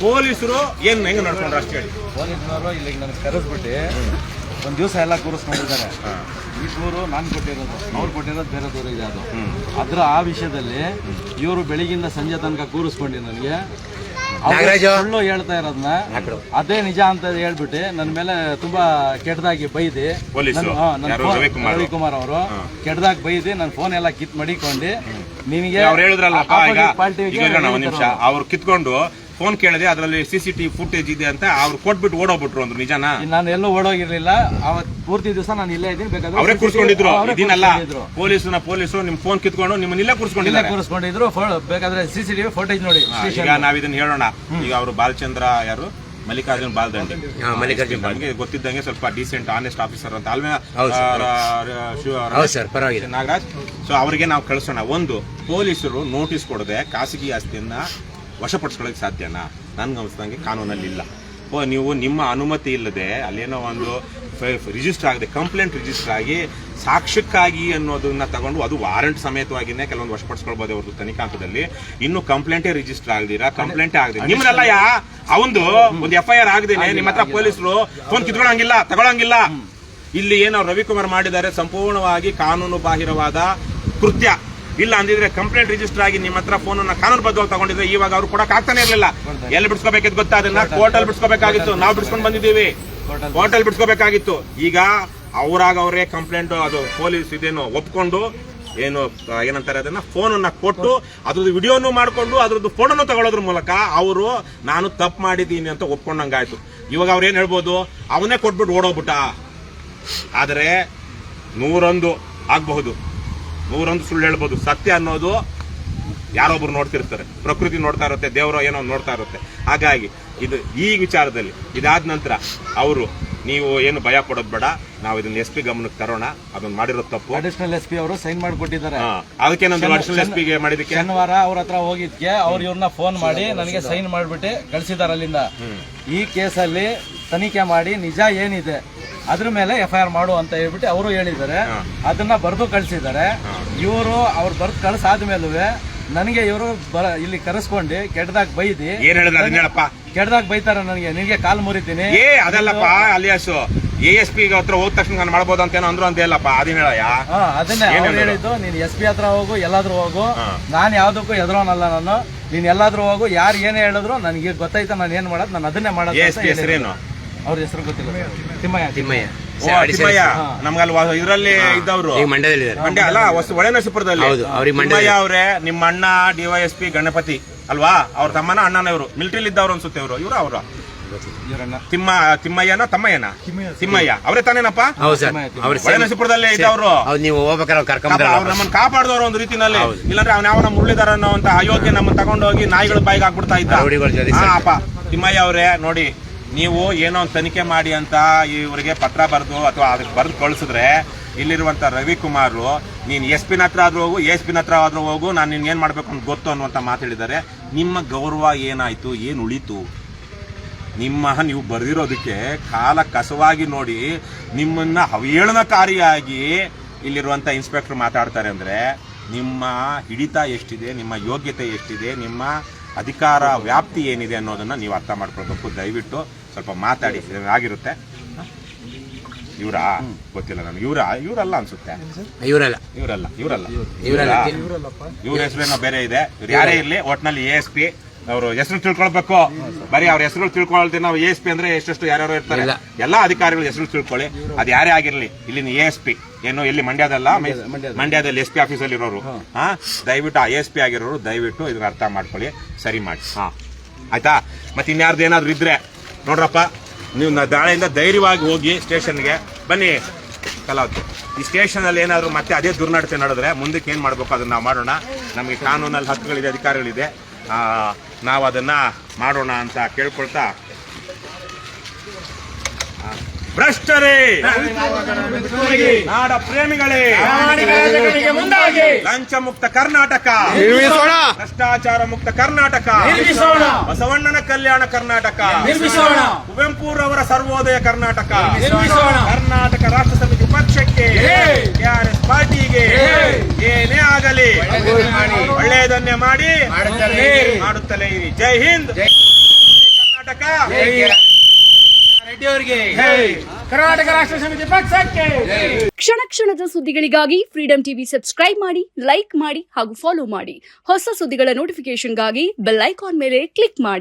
ಪೊಲೀಸರು ಏನ್ ಹೆಂಗ್ ನಡ್ಕೊಂಡ್ರು ಅಷ್ಟು ಹೇಳಿ. ಪೊಲೀಸ್ನವರು ಇಲ್ಲಿಗೆ ನನಗೆ ಕರೆಸ್ಬಿಟ್ಟು ಒಂದ್ ದಿವಸ ಎಲ್ಲ ಕೂರಿಸ್ಕೊಂಡಿದ್ದಾರೆ. ಈ ದೂರು ನಾನು ಕೊಟ್ಟಿರೋದು, ಅವ್ರು ಕೊಟ್ಟಿರೋದು ಬೇರೆ ದೂರ ಇದೆ. ಅದು ಆ ವಿಷಯದಲ್ಲಿ ಇವರು ಬೆಳಿಗ್ಗಿಂದ ಸಂಜೆ ತನಕ ಕೂರಿಸ್ಕೊಂಡು ನನಗೆ ಸುಳ್ಳು ಹೇಳ್ತಾ ಇರೋದನ್ನ ಅದೇ ನಿಜ ಅಂತ ಹೇಳ್ಬಿಟ್ಟು ನನ್ನ ಮೇಲೆ ತುಂಬಾ ಕೆಟ್ಟದಾಗಿ ಬೈದಿ, ರವಿಕುಮಾರ್ ಅವರು ಕೆಟ್ಟದಾಗಿ ಬೈದಿ ನನ್ನ ಫೋನ್ ಎಲ್ಲ ಕಿತ್ ಮಡಿಕೊಂಡು ನಿನಗೆ ಅವ್ರು ಹೇಳಿದ್ರಲ್ಲಪ್ಪ, ಈಗ ಒಂದ್ ನಿಮಿಷ ಅವ್ರು ಕಿತ್ಕೊಂಡು ಫೋನ್ ಕೇಳಿದೆ, ಅದರಲ್ಲಿ CCTV ಫುಟೇಜ್ ಇದೆ ಅಂತ ಅವ್ರು ಕೊಟ್ಬಿಟ್ಟು ಓಡೋಗ್ಬಿಟ್ರು ಅಂದ್ರು. ನಿಜಾನ? ನಾನು ಎಲ್ಲೂ ಓಡೋಗಿರ್ಲಿಲ್ಲ. ಅವತ್ ಪೂರ್ತಿ ದಿವಸ ನಾನು ಇಲ್ಲೇ ಇದ್ದೀನಿ. ಬೇಕಾದ್ರೆ ಅವರೇ ಕೂರ್ಸ್ಕೊಂಡಿದ್ರು. ಇದನ್ನಲ್ಲ ಪೊಲೀಸರು ನಿಮ್ ಫೋನ್ ಕಿತ್ಕೊಂಡು ನಿಮ್ಮನ್ನ ಇಲ್ಲೇ ಕೂರಿಸ್ಕೊಂಡಿದ್ರು. ಬೇಕಾದ್ರೆ CCTV ಫುಟೇಜ್ ನೋಡಿ. ಈಗ ನಾವ್ ಇದನ್ನ ಹೇಳೋಣ. ಈಗ ಅವರು ಬಾಲಚಂದ್ರ ಯಾರು, ಮಲ್ಲಿಕಾರ್ಜುನ್ ಬಾಲ್ದಂಡಿ, ನಮಗೆ ಗೊತ್ತಿದ್ದಂಗೆ ಸ್ವಲ್ಪ ಡೀಸೆಂಟ್ ಆನೆಸ್ಟ್ ಆಫೀಸರ್ ಅಂತ ಅಲ್ವೇ ನಾಗರಾಜ್. ಸೊ ಅವರಿಗೆ ನಾವು ಕಳಿಸೋಣ. ಒಂದು, ಪೊಲೀಸರು ನೋಟಿಸ್ ಕೊಡದೆ ಖಾಸಗಿ ಆಸ್ತಿಯನ್ನ ವಶಪಡಿಸ್ಕೊಳ್ಳೋಕೆ ಸಾಧ್ಯನಾ? ನನ್ಗೆ ಅನಿಸ್ದಂಗೆ ಕಾನೂನಲ್ಲಿ ಇಲ್ಲ. ನೀವು ನಿಮ್ಮ ಅನುಮತಿ ಇಲ್ಲದೆ ಅಲ್ಲೇನೋ ಒಂದು ರಿಜಿಸ್ಟರ್ ಆಗದೆ ಕಂಪ್ಲೇಂಟ್ ರಿಜಿಸ್ಟರ್ ಆಗಿ ಸಾಕ್ಷ್ಯಕ್ಕಾಗಿ ಅನ್ನೋದನ್ನ ತಗೊಂಡು ಅದು ವಾರಂಟ್ ಸಮೇತವಾಗಿನೇ ಕೆಲವೊಂದು ವಶಪಡಿಸ್ಕೊಳ್ಬಹುದು ಅವ್ರದ್ದು ತನಿಖಾ ಹಂತದಲ್ಲಿ. ಇನ್ನು ಕಂಪ್ಲೇಂಟೇ ರಿಜಿಸ್ಟರ್ ಆಗದಿರಾ, ಕಂಪ್ಲೇಂಟೇ ಆಗದೆ ನಿಮ್ಮನ್ನೆಲ್ಲ ಅವಂದು ಒಂದು FIR ಆಗದೇನೆ ನಿಮ್ಮ ಹತ್ರ ಪೊಲೀಸರು ಫೋನ್ ಕಿತ್ಕೊಳ್ಳಂಗಿಲ್ಲ, ತಗೊಳಂಗಿಲ್ಲ. ಇಲ್ಲಿ ಏನೋ ರವಿಕುಮಾರ್ ಮಾಡಿದ್ದಾರೆ ಸಂಪೂರ್ಣವಾಗಿ ಕಾನೂನು ಬಾಹಿರವಾದ ಕೃತ್ಯ. ಇಲ್ಲ ಅಂದಿದ್ರೆ ಕಂಪ್ಲೇಂಟ್ ರಿಜಿಸ್ಟರ್ ಆಗಿ ನಿಮ್ಮ ಹತ್ರ ಫೋನ್ ಅನ್ನ ಕಾನೂನುಬದ್ಧವಾಗಿ ತಗೊಂಡಿದ್ರೆ ಇವಾಗ ಅವ್ರು ಕೊಡಕ್ ಆಗ್ತಾನೆ ಇರಲಿಲ್ಲ. ಎಲ್ಲಿ ಬಿಡ್ಸ್ಕೋಬೇಕಿದ್ ಗೊತ್ತಾ? ಅದನ್ನ ಕೋರ್ಟಲ್ಲಿ ಬಿಡ್ಸ್ಕೋಬೇಕಾಗಿತ್ತು. ನಾವು ಬಿಡ್ಸ್ಕೊಂಡು ಬಂದಿದ್ದೀವಿ, ಕೋರ್ಟಲ್ಲಿ ಬಿಡ್ಸ್ಕೋಬೇಕಾಗಿತ್ತು. ಈಗ ಅವರೇ ಕಂಪ್ಲೇಂಟ್ ಅದು ಪೊಲೀಸ್ ಇದೇನು ಒಪ್ಕೊಂಡು ಏನಂತಾರೆ ಅದನ್ನ ಫೋನ್ ಅನ್ನ ಕೊಟ್ಟು ಅದ್ರದ್ದು ವಿಡಿಯೋನು ಮಾಡ್ಕೊಂಡು ಅದ್ರದ್ದು ಫೋಟೋನು ತಗೊಳ್ಳೋದ್ರ ಮೂಲಕ ಅವರು ನಾನು ತಪ್ಪು ಮಾಡಿದ್ದೀನಿ ಅಂತ ಒಪ್ಕೊಂಡಂಗಾಯ್ತು. ಇವಾಗ ಅವ್ರು ಏನ್ ಹೇಳ್ಬೋದು? ಅವನೇ ಕೊಟ್ಬಿಟ್ಟು ಓಡೋಗ್ಬಿಟ್ಟ. ಆದರೆ 101 ಆಗಬಹುದು, 101 ಸುಳ್ಳು ಹೇಳ್ಬೋದು. ಸತ್ಯ ಅನ್ನೋದು ಯಾರೊಬ್ರು ನೋಡ್ತಿರ್ತಾರೆ, ಪ್ರಕೃತಿ ನೋಡ್ತಾ ಇರುತ್ತೆ, ದೇವರು ಏನೋ ನೋಡ್ತಾ ಇರುತ್ತೆ. ಹಾಗಾಗಿ ಇದು ಈ ವಿಚಾರದಲ್ಲಿ ಇದಾದ ನಂತರ ಅವರು ನೀವು ಏನು ಭಯ ಪಡೋದು ಬೇಡ, ನಾವು ಇದನ್ನ SP ಗಮನಕ್ಕೆ ತರೋಣ, ಅದನ್ನ ಮಾಡಿರೋ ತಪ್ಪು. ಅಡಿಷನಲ್ SP ಅವರು ಸೈನ್ ಮಾಡಿಕೊಟ್ಟಿದ್ದಾರೆ. ಅದಕ್ಕೆ ನಾನು ಅಡಿಷನಲ್ SP ಗೆ ಮಾಡಿದಕ್ಕೆ ಶನಿವಾರ ಅವ್ರ ಹತ್ರ ಹೋಗಿದ್ಕೆ ಅವ್ರು ಇವ್ರನ್ನ ಫೋನ್ ಮಾಡಿ ನನಗೆ ಸೈನ್ ಮಾಡಿಬಿಟ್ಟು ಕಳಿಸಿದಾರೆ ಅಲ್ಲಿಂದ. ಈ ಕೇಸಲ್ಲಿ ತನಿಖೆ ಮಾಡಿ ನಿಜ ಏನಿದೆ ಅದ್ರ ಮೇಲೆ FIR ಮಾಡು ಅಂತ ಹೇಳ್ಬಿಟ್ಟು ಅವರು ಹೇಳಿದ್ದಾರೆ. ಅದನ್ನ ಬರೆದು ಕಳಿಸಿದ್ದಾರೆ. ಇವರು ಅವ್ರು ಬರೆದು ಕಳ್ಸಾದ್ಮೇಲೂ ನನಗೆ ಇವರು ಇಲ್ಲಿ ಕರೆಸ್ಕೊಂಡು ಕೆಟ್ಟದಾಗ ಬೈದಿ ಏನ್ ಹೇಳಿದ್ರೆ ಅದನ್ನ ಹೇಳಪ್ಪ. ಕೆಟ್ಟದಾಗ ಬೈತಾರ ನನಗೆ, ನಿನಗೆ ಕಾಲ್ ಮುರಿತೀನಿ. ಅದಲ್ಲಪ್ಪ ಅಲಿಯಾಸು ASP ಹತ್ರ ಹೋದ ತಕ್ಷಣ ನಾನು ಮಾಡ್ಬೋದು ಅಂತ ಏನೋ ಅಂದ್ರು ಅಂತ ಹೇಳಪ್ಪ, ಅದೇನ್ ಹೇಳಯ್ಯ. ಅದನ್ನೇ ಅವ್ರು ಹೇಳಿದ್ದು, ನೀನ್ SP ಹತ್ರ ಹೋಗು, ಎಲ್ಲಾದ್ರೂ ಹೋಗು, ನಾನ್ ಯಾವ್ದಕ್ಕೂ ಎದುರೋನಲ್ಲ, ನಾನು ನೀನ್ ಎಲ್ಲಾದ್ರೂ ಹೋಗು, ಯಾರು ಏನೇ ಹೇಳಿದ್ರು ನನಗೆ ಗೊತ್ತಾಯ್ತಾ ನಾನು ಏನ್ ಮಾಡೋದು, ನಾನು ಅದನ್ನೇ ಮಾಡೋದು. ಹೆಸರೇನು? ಅವ್ರ ಹೆಸರು ಗೊತ್ತಿಲ್ಲ. ತಿಮ್ಮಯ್ಯ. ತಿಮ್ಮಯ್ಯ ನಮ್ಗಲ್ಲಿ ಇದರಲ್ಲಿ ಇದ್ದವ್ರು ಮಂಡ್ಯ ಅಲ್ಲ, ಒಳನರಸೀಪುರದಲ್ಲಿ. ತಿಮ್ಮಯ್ಯ ಅವರೇ ನಿಮ್ಮ ಅಣ್ಣ DYSP ಗಣಪತಿ ಅಲ್ವಾ? ಅವ್ರ ತಮ್ಮನ ಅಣ್ಣನ ಇವರು ಮಿಲಿಟರಿಲಿ ಇದ್ದವ್ರು ಅನ್ಸುತ್ತೆ. ಇವರು ಅವ್ರ ತಿಮ್ಮಯ್ಯನ ತಮ್ಮಯ್ಯನ ತಿಮ್ಮಯ್ಯ ಅವರೇ ತಾನೇನಪ್ಪ? ಒಳನರಸೀಪುರದಲ್ಲೇ ಇದ್ದವ್ರು. ನೀವು ಹೋಗ್ಬೇಕಾದ್ರೆ ಅವ್ರು ನಮ್ಮನ್ನ ಕಾಪಾಡಿದವ್ರು ಒಂದು ರೀತಿನಲ್ಲಿ. ಇಲ್ಲಾಂದ್ರೆ ಅವ್ನ ಯಾವ ಮುರಳೀಧರ ಅನ್ನೋಂತ ಅಯೋಗ್ಯ ನಮ್ಮನ್ನ ತಗೊಂಡೋಗಿ ನಾಯಿಗಳ ಬಾಯಿಗೆ ಹಾಕ್ಬಿಡ್ತಾ ಇದ್ದ. ಅಪ್ಪ ತಿಮ್ಮಯ್ಯ ಅವರೇ ನೋಡಿ, ನೀವು ಏನೋ ಒಂದು ತನಿಖೆ ಮಾಡಿ ಅಂತ ಇವರಿಗೆ ಪತ್ರ ಬರೆದು ಅಥವಾ ಅದಕ್ಕೆ ಬರೆದು ಕಳಿಸಿದ್ರೆ ಇಲ್ಲಿರುವಂತ ರವಿಕುಮಾರ್ ನೀನ್ SP ನ ಹತ್ರ ಆದ್ರೂ ಹೋಗು, ASP ನ ಹತ್ರ ಆದ್ರೂ ಹೋಗು, ನಾನು ನಿನ್ ಏನ್ ಮಾಡ್ಬೇಕು ಅಂತ ಗೊತ್ತು ಅನ್ನುವಂತ ಮಾತಾಡಿದ್ದಾರೆ. ನಿಮ್ಮ ಗೌರವ ಏನಾಯ್ತು, ಏನ್ ಉಳಿತು? ನೀವು ಬರೆದಿರೋದಕ್ಕೆ ಕಾಲ ಕಸವಾಗಿ ನೋಡಿ ನಿಮ್ಮನ್ನ ಅವಹೇಳನಕಾರಿಯಾಗಿ ಇಲ್ಲಿರುವಂತ ಇನ್ಸ್ಪೆಕ್ಟರ್ ಮಾತಾಡ್ತಾರೆ ಅಂದ್ರೆ ನಿಮ್ಮ ಹಿಡಿತ ಎಷ್ಟಿದೆ, ನಿಮ್ಮ ಯೋಗ್ಯತೆ ಎಷ್ಟಿದೆ, ನಿಮ್ಮ ಅಧಿಕಾರ ವ್ಯಾಪ್ತಿ ಏನಿದೆ ಅನ್ನೋದನ್ನ ನೀವು ಅರ್ಥ ಮಾಡ್ಕೊಳ್ಬೇಕು. ದಯವಿಟ್ಟು ಸ್ವಲ್ಪ ಮಾತಾಡಿ. ಆಗಿರುತ್ತೆ. ಇವರಾ ಗೊತ್ತಿಲ್ಲ ನನಗೆ. ಇವರಲ್ಲ ಅನ್ಸುತ್ತೆ. ಇವರ ಹೆಸರೇನೋ ಬೇರೆ ಇದೆ. ಇವ್ರು ಯಾರೇ ಇರ್ಲಿ, ಒಟ್ನಲ್ಲಿ ASP ಅವರು ಹೆಸರು ತಿಳ್ಕೊಳ್ಬೇಕು. ಬರೀ ಅವ್ರ ಹೆಸರು ತಿಳ್ಕೊಳ್ತೀವಿ ನಾವು. ASP ಅಂದ್ರೆ ಎಷ್ಟೆಷ್ಟು ಯಾರ್ಯಾರು ಇರ್ತಾರೆ, ಎಲ್ಲಾ ಅಧಿಕಾರಿಗಳು ಹೆಸರು ತಿಳ್ಕೊಳ್ಳಿ. ಅದು ಯಾರೇ ಆಗಿರ್ಲಿ. ಇಲ್ಲಿನ ASP ಏನು ಎಲ್ಲಿ ಮಂಡ್ಯದಲ್ಲ, ಮಂಡ್ಯದಲ್ಲಿ SP ಆಫೀಸಲ್ಲಿ ಇರೋರು. ದಯವಿಟ್ಟು ASP ಆಗಿರೋರು ದಯವಿಟ್ಟು ಇದನ್ನ ಅರ್ಥ ಮಾಡ್ಕೊಳ್ಳಿ, ಸರಿ ಮಾಡಿ. ಆಯ್ತಾ? ಮತ್ತೆ ಇನ್ಯಾರ್ದು ಏನಾದ್ರು ಇದ್ರೆ ನೋಡ್ರಪ್ಪ, ನೀವು ನಾಳೆಯಿಂದ ಧೈರ್ಯವಾಗಿ ಹೋಗಿ ಸ್ಟೇಷನ್ಗೆ ಬನ್ನಿ. ಕಲಾವತಿ, ಈ ಸ್ಟೇಷನ್ ಅಲ್ಲಿ ಏನಾದ್ರು ಮತ್ತೆ ಅದೇ ದುರ್ನಡತೆ ನಡೆದ್ರೆ ಮುಂದಕ್ಕೆ ಏನ್ ಮಾಡ್ಬೇಕು ಅದನ್ನ ನಾವು ಮಾಡೋಣ. ನಮಗೆ ಕಾನೂನಲ್ಲಿ ಹಕ್ಕುಗಳಿದೆ, ಅಧಿಕಾರಗಳಿದೆ, ನಾವು ಅದನ್ನ ಮಾಡೋಣ ಅಂತ ಕೇಳ್ಕೊಳ್ತಾ, ಭ್ರಷ್ಟರೇ, ನಾಡ ಪ್ರೇಮಿಗಳೇ, ಲಂಚ ಮುಕ್ತ ಕರ್ನಾಟಕ, ಭ್ರಷ್ಟಾಚಾರ ಮುಕ್ತ ಕರ್ನಾಟಕ, ಬಸವಣ್ಣನ ಕಲ್ಯಾಣ ಕರ್ನಾಟಕ, ಕುವೆಂಪುರವರ ಸರ್ವೋದಯ ಕರ್ನಾಟಕ, ಕರ್ನಾಟಕ ರಾಷ್ಟ್ರ ಸಮಿತಿ ಪಕ್ಷಕ್ಕೆ, KRS ಪಾರ್ಟಿಗೆ ಏನೇ ಆಗಲಿ ಒಳ್ಳೆಯದನ್ನೇ ಮಾಡಿ ಮಾಡುತ್ತಲೇ ಇರಿ. ಜೈ ಹಿಂದ್, ಕರ್ನಾಟಕ. ಕರ್ನಾಟಕ ರಾಷ್ಟ್ರ ಸಮಿತಿ ಪಕ್ಷಕ್ಕೆ. ಕ್ಷಣ ಕ್ಷಣದ ಸುದ್ದಿಗಳಿಗಾಗಿ ಫ್ರೀಡಂ ಟಿವಿ ಸಬ್ಸ್ಕ್ರೈಬ್ ಮಾಡಿ, ಲೈಕ್ ಮಾಡಿ ಹಾಗೂ ಫಾಲೋ ಮಾಡಿ. ಹೊಸ ಸುದ್ದಿಗಳ ನೋಟಿಫಿಕೇಶನ್ಗಾಗಿ ಬೆಲ್ ಐಕಾನ್ ಮೇಲೆ ಕ್ಲಿಕ್ ಮಾಡಿ.